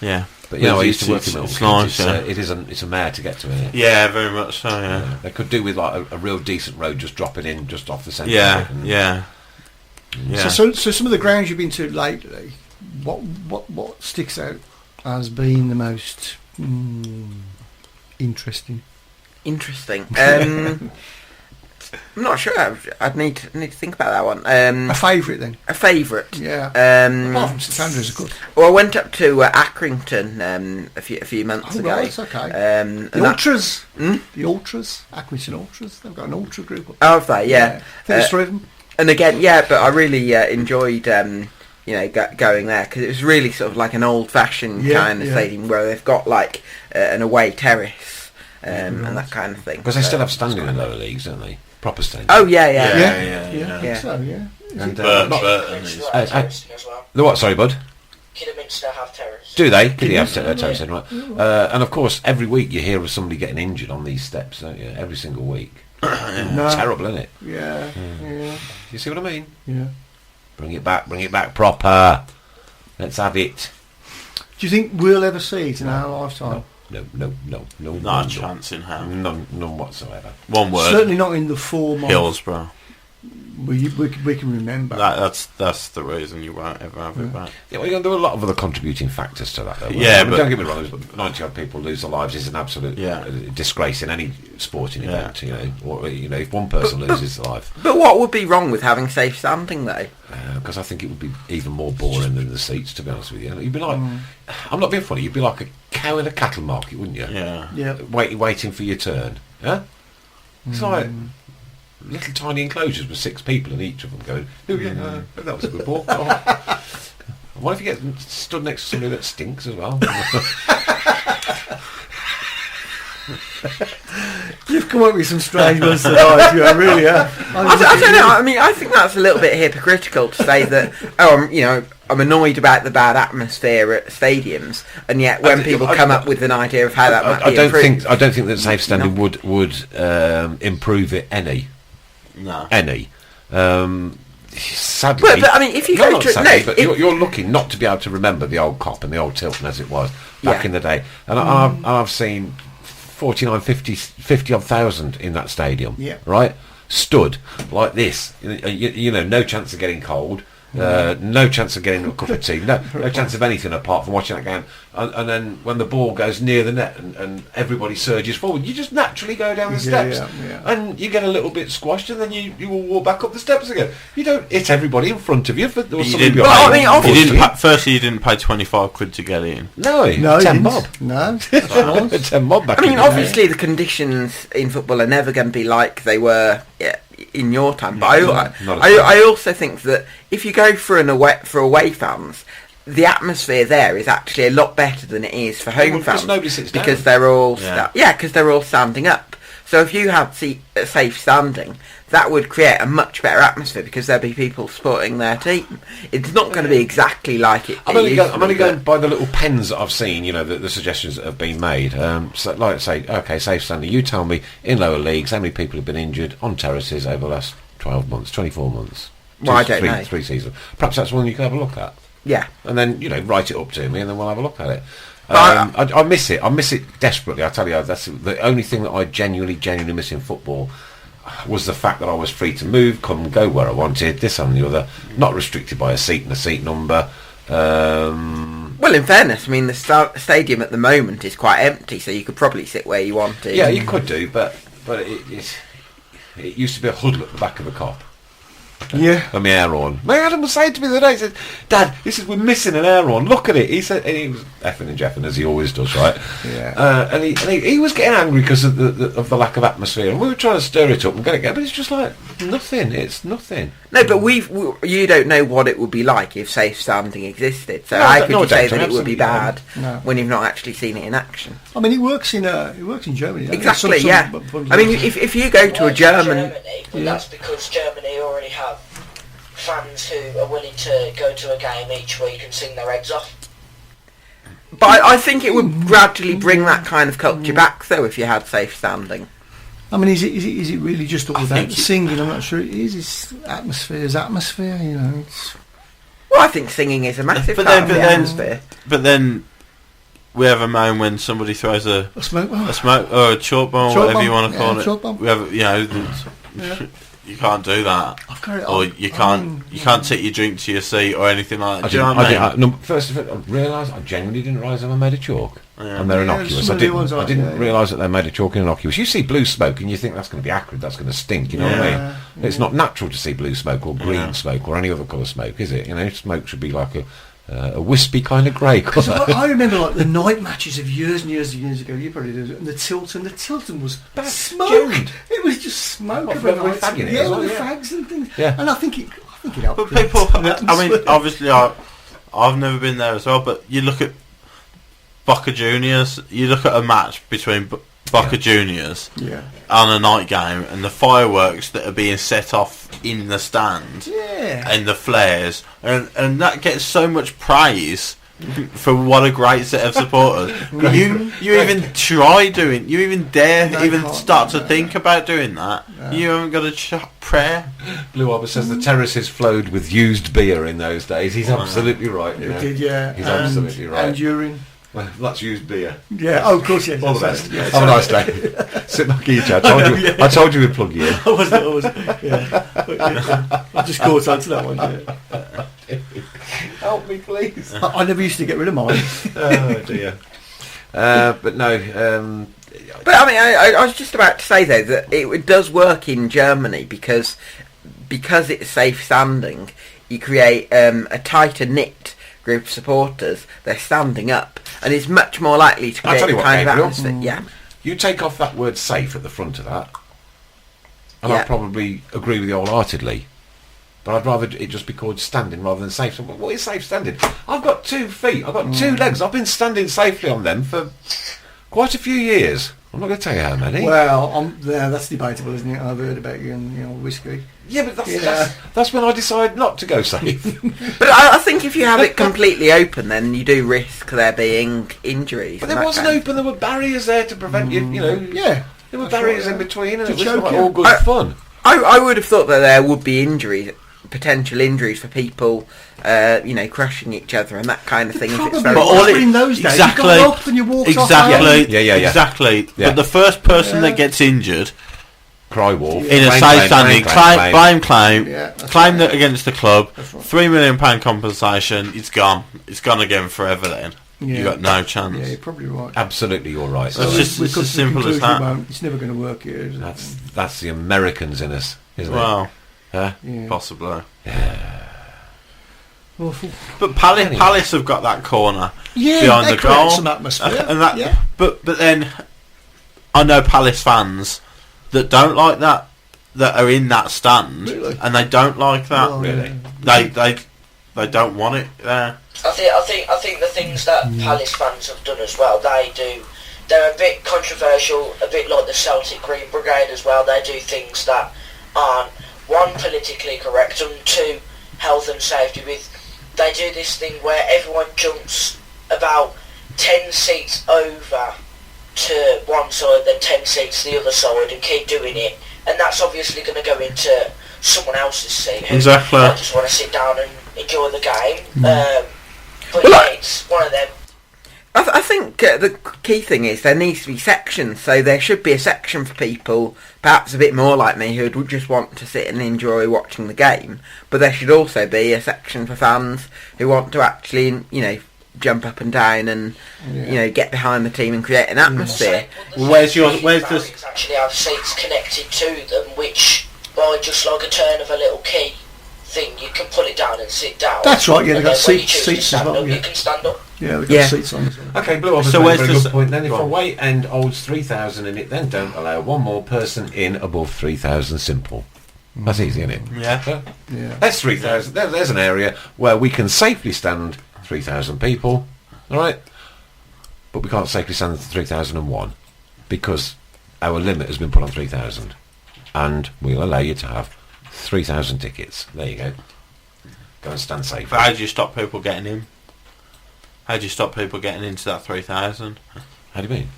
Yeah, but I used to work in Milton Keynes. Nice, it's a mare to get to it. Yeah, very much so. Yeah, they could do with like a real decent road just dropping in just off the centre. Yeah. So some of the grounds you've been to lately, what sticks out as being the most interesting? I'm not sure. I'd need to think about that one. A favourite then? A favourite. Yeah. Apart from St Andrews, of course. Well, I went up to Accrington a few months ago. Right, okay. The Ultras. The Ultras. Accrington Ultras. They've got an Ultra group. Oh, have they? Yeah. I think there's three of them. And again, but I really enjoyed going there, because it was really sort of like an old-fashioned kind of stadium where they've got like an away terrace and that kind of thing. Because they still have standing in lower leagues, don't they? Proper standing. Oh yeah. So, yeah. And well. The what? Sorry, bud. Kidderminster have terrace. Do they? Did have terrace? Right. And of course, every week you hear of somebody getting injured on these steps, don't you? Every single week. No. Terrible, isn't it? Yeah. You see what I mean? Yeah. Bring it back proper. Let's have it. Do you think we'll ever see it in our lifetime? No. Not a chance in hell. None whatsoever. One word. Certainly not in the form of Hillsborough. We can remember. That's the reason you won't ever have it back. Yeah, well, there are a lot of other contributing factors to that, though. But don't get me wrong. 90 odd people lose their lives is an absolute disgrace in any sporting event. Or if one person loses their life. But what would be wrong with having safe standing, though? Because I think it would be even more boring than the seats. To be honest with you, you'd be like, I'm not being funny. You'd be like a cow in a cattle market, wouldn't you? Yeah. Waiting for your turn. Yeah. It's like little tiny enclosures with 6 people in each of them going, that was a good ball. What if you get stood next to somebody that stinks as well? You've come up with some strange ones tonight, you really have. I don't know. I mean, I think that's a little bit hypocritical to say that. I'm annoyed about the bad atmosphere at stadiums, and yet when people come up with an idea of how that might be improved, I don't think that safe standing would improve it any. No. Any. Sadly, but I mean, if you go to you're looking not to be able to remember the old Cop and the old Tilton as it was back in the day, and I've seen 49, 50 odd thousand in that stadium. Yeah. Right, stood like this. No chance of getting cold. No chance of getting a cup of tea. No chance of anything apart from watching that game. And then when the ball goes near the net and everybody surges forward, you just naturally go down the steps, and you get a little bit squashed, and then you will walk back up the steps again. You don't hit everybody in front of you. Firstly, you didn't pay 25 quid to get in. No, 10 bob. No, 10 bob back. I mean, obviously the conditions in football are never going to be like they were in your time. But I also think that if you go for away fans, the atmosphere there is actually a lot better than it is for home fans, nobody sits down. Because they're all because they're all standing up. So if you had safe standing, that would create a much better atmosphere because there'd be people supporting their team. It's not going to be exactly like it. I'm only going by the little pens that I've seen. The suggestions that have been made. So, like I say, okay, safe standing. You tell me in lower leagues how many people have been injured on terraces over the last 12 months, 24 months. Well, I don't know. 3 seasons. Perhaps that's one you can have a look at. Yeah. And then, write it up to me and then we'll have a look at it. I miss it. I miss it desperately. I tell you, that's the only thing that I genuinely miss in football was the fact that I was free to move, come and go where I wanted, this and the other, not restricted by a seat and a seat number. Well, in fairness, I mean, the stadium at the moment is quite empty, so you could probably sit where you wanted. Yeah, you could do, but it used to be a huddle at the back of a cop. Yeah. And my air horn. My Adam was saying to me the other day, he said, Dad, we're missing an air horn. Look at it. He said, and he was effing and jeffing as he always does, right? Yeah. And he was getting angry because of the lack of atmosphere, and we were trying to stir it up and get it going, but it's just like nothing. It's nothing. No, but you don't know what it would be like if safe standing existed. So how could you say that it would be bad when you've not actually seen it in action? I mean, it works in Germany. Exactly, yeah. I mean, if you go to a German... Well, that's because Germany already have fans who are willing to go to a game each week and sing their heads off. But I think it would gradually bring that kind of culture back, though, if you had safe standing. I mean, is it really just all about singing? I'm not sure it is. It's atmosphere. It's... Well, I think singing is a massive part of the atmosphere. But then we have a moment when somebody throws a smoke bomb, or a chalk bomb, whatever you want to call it. Chalk bomb. We have, you can't do that. I've got it. Or you can't take your drink to your seat or anything like that. Do you know what I mean? First of all, I genuinely didn't realise they were made of chalk. Yeah. And they're innocuous. I didn't realise that they're made of chalk and innocuous. You see blue smoke and you think that's going to be acrid, that's going to stink, you know what I mean? It's not natural to see blue smoke or green smoke or any other colour smoke, is it? Smoke should be like a wispy kind of grey colour. I remember like the night matches of years and years and years ago. You probably did. And the Tilton was smoke. Jammed. It was just smoke. With the fags and things. Yeah. And I think it helped. But people, I mean, obviously, I've never been there as well. But you look at Boca Juniors. You look at a match between Boca Juniors on a night game, and the fireworks that are being set off in the stand, and the flares, and that gets so much praise for what a great set of supporters. you even try doing, you even dare start to think about doing that. You haven't got a prayer. Blue Arbor says the terraces flowed with used beer in those days. He's absolutely right. It did, yeah. He's absolutely right. And urine. Well, that's used beer. Yeah, of course, yes. All the best. Have a nice day. Sit back each. I told you we'd plug you in. I wasn't. Yeah. I just caught on to that one, Help me, please. I never used to get rid of mine. Oh, dear. But no... But I mean, I was just about to say, though, that it does work in Germany because it's safe standing, you create a tighter knit group of supporters. They're standing up, and it's much more likely to create a kind of atmosphere. Yeah. You take off that word safe at the front of that, and I'll probably agree with you wholeheartedly. But I'd rather it just be called standing rather than safe. So what is safe standing? I've got 2 feet. I've got 2 legs. I've been standing safely on them for quite a few years. I'm not going to tell you how many. Well, that's debatable, isn't it? I've heard about you and whiskey. Yeah, but that's when I decide not to go safe. But I think if you have it completely open, then you do risk there being injuries. But there wasn't open. There were barriers there to prevent you. Yeah, there were barriers in between, and it was like you. all good fun. I would have thought that there would be injuries, potential injuries for people, crushing each other and that kind of thing. If it's very in those days, exactly, you got up and you walked off. Exactly. Yeah. But the first person that gets injured, cry wolf in a safe standing, claim that against the club, £3 million compensation. It's gone. It's gone again forever. Then you got no chance. Yeah, you're probably right. Absolutely, you're right. That's just it's as simple as that. It's never going to work here. Is it? That's the Americans in us, isn't it? Well, yeah. possibly. Yeah. Awful. But Palace have got that corner behind the goal, some atmosphere. But then I know Palace fans that don't like that are in that stand, and they don't like that. Oh, really, they don't want it there. I think the things that Palace fans have done as well, they're a bit controversial, a bit like the Celtic Green Brigade as well. They do things that aren't, 1, politically correct, and 2, health and safety. They do this thing where everyone jumps about 10 seats over to one side, then 10 seats to the other side, and keep doing it. And that's obviously going to go into someone else's seat who exactly. might just want to sit down and enjoy the game. But yeah, it's one of them. I think the key thing is there needs to be sections, so there should be a section for people perhaps a bit more like me who would just want to sit and enjoy watching the game, but there should also be a section for fans who want to actually, jump up and down and get behind the team and create an atmosphere. Where's this? Actually have seats connected to them, which by just like a turn of a little key thing, you can put it down and sit down. That's right. Yeah, they've got seats as well. You can stand up. Yeah, they've got seats on as well. Okay, Blue Officer, so where's a good point then. If away end holds 3,000 in it, then don't allow one more person in above 3,000. Simple. That's easy, isn't it? Yeah. That's 3,000. There's an area where we can safely stand 3,000 people. All right, but we can't safely stand 3,001 because our limit has been put on 3,000, and we'll allow you to have 3,000 tickets. There you go. Go and stand safe. But how do you stop people getting in? How do you stop people getting into that 3,000? How do you mean?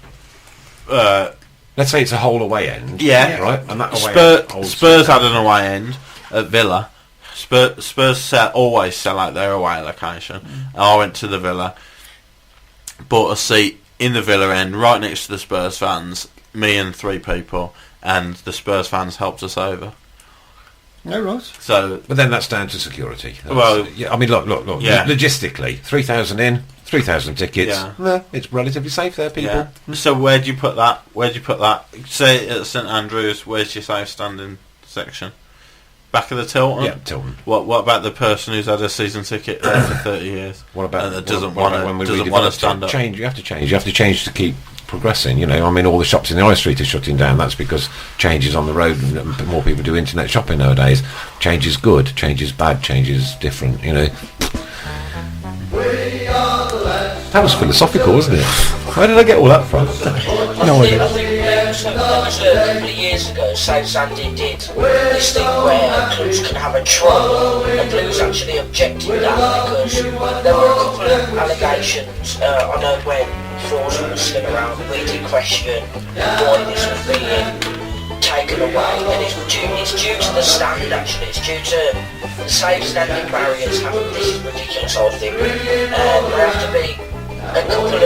Let's say it's a whole away end. Yeah. Right. And that away Spurs had an away end at Villa. Spurs always sell out their away location. And I went to the Villa, bought a seat in the Villa end, right next to the Spurs fans. Me and 3 people, and the Spurs fans helped us over. Oh, right. So, but then that's down to security. Well, yeah. I mean, look. Yeah. Logistically, 3,000 in, 3,000 tickets. Yeah. It's relatively safe there, people. Yeah. So where do you put that? Say at St Andrews, where's your safe standing section? Back of the Tilton. Yeah, Tilton. What about the person who's had a season ticket there for 30 years? What about that doesn't want to stand up? You have to change. You have to change to keep progressing. I mean, all the shops in the high street are shutting down. That's because change is on the road and more people do internet shopping nowadays. Change is good, change is bad, change is different. That was philosophical, wasn't it? Where did I get all that from? No idea. I think a couple of years ago, Southsanding did this thing where clubs can have a trial, and Blues actually objected that because there were a couple of allegations. I know when Frozen was still around, we did question why this was being taken away, and it's due to the stand. Actually, it's due to the safe standing barriers. This is ridiculous, I think. They have to be a couple of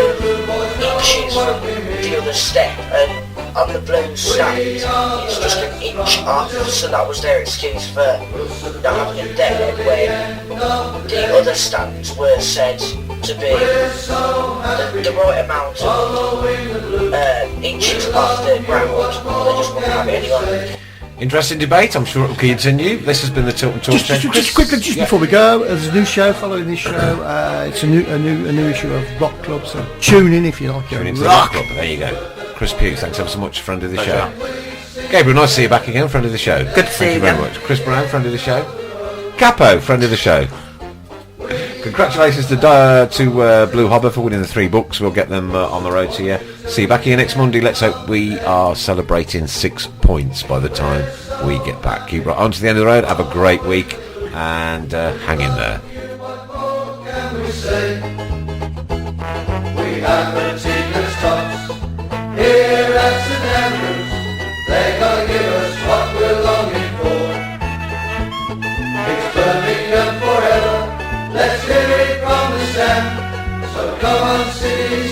inches from the other step, and on the Blues stand it's just an inch off, so that was their excuse for not having it there, when the other stands were said to be the right amount of inches off the ground. They just wouldn't have it anyway. Interesting debate. I'm sure it will continue. This has been the Tilton Talk. Just quickly, before we go, there's a new show following this show. It's a new issue of Rock Club. So tune in if you like. Tune into the Rock Club. There you go. Chris Pugh, thanks ever so much, friend of the show. Gabriel, nice to see you back again, friend of the show. Good to see you. Thank you very much. Chris Browne, friend of the show. Capo, friend of the show. Congratulations to Blue Hobber for winning the 3 books. We'll get them on the road to you. See you back here next Monday. Let's hope we are celebrating 6 points by the time we get back. Keep right on to the end of the road. Have a great week and hang in there. We have meticulous tops here at St Andrews. They're gonna give us what we're longing for. It's Birmingham forever. Let's hear it from the stand. So come on, City.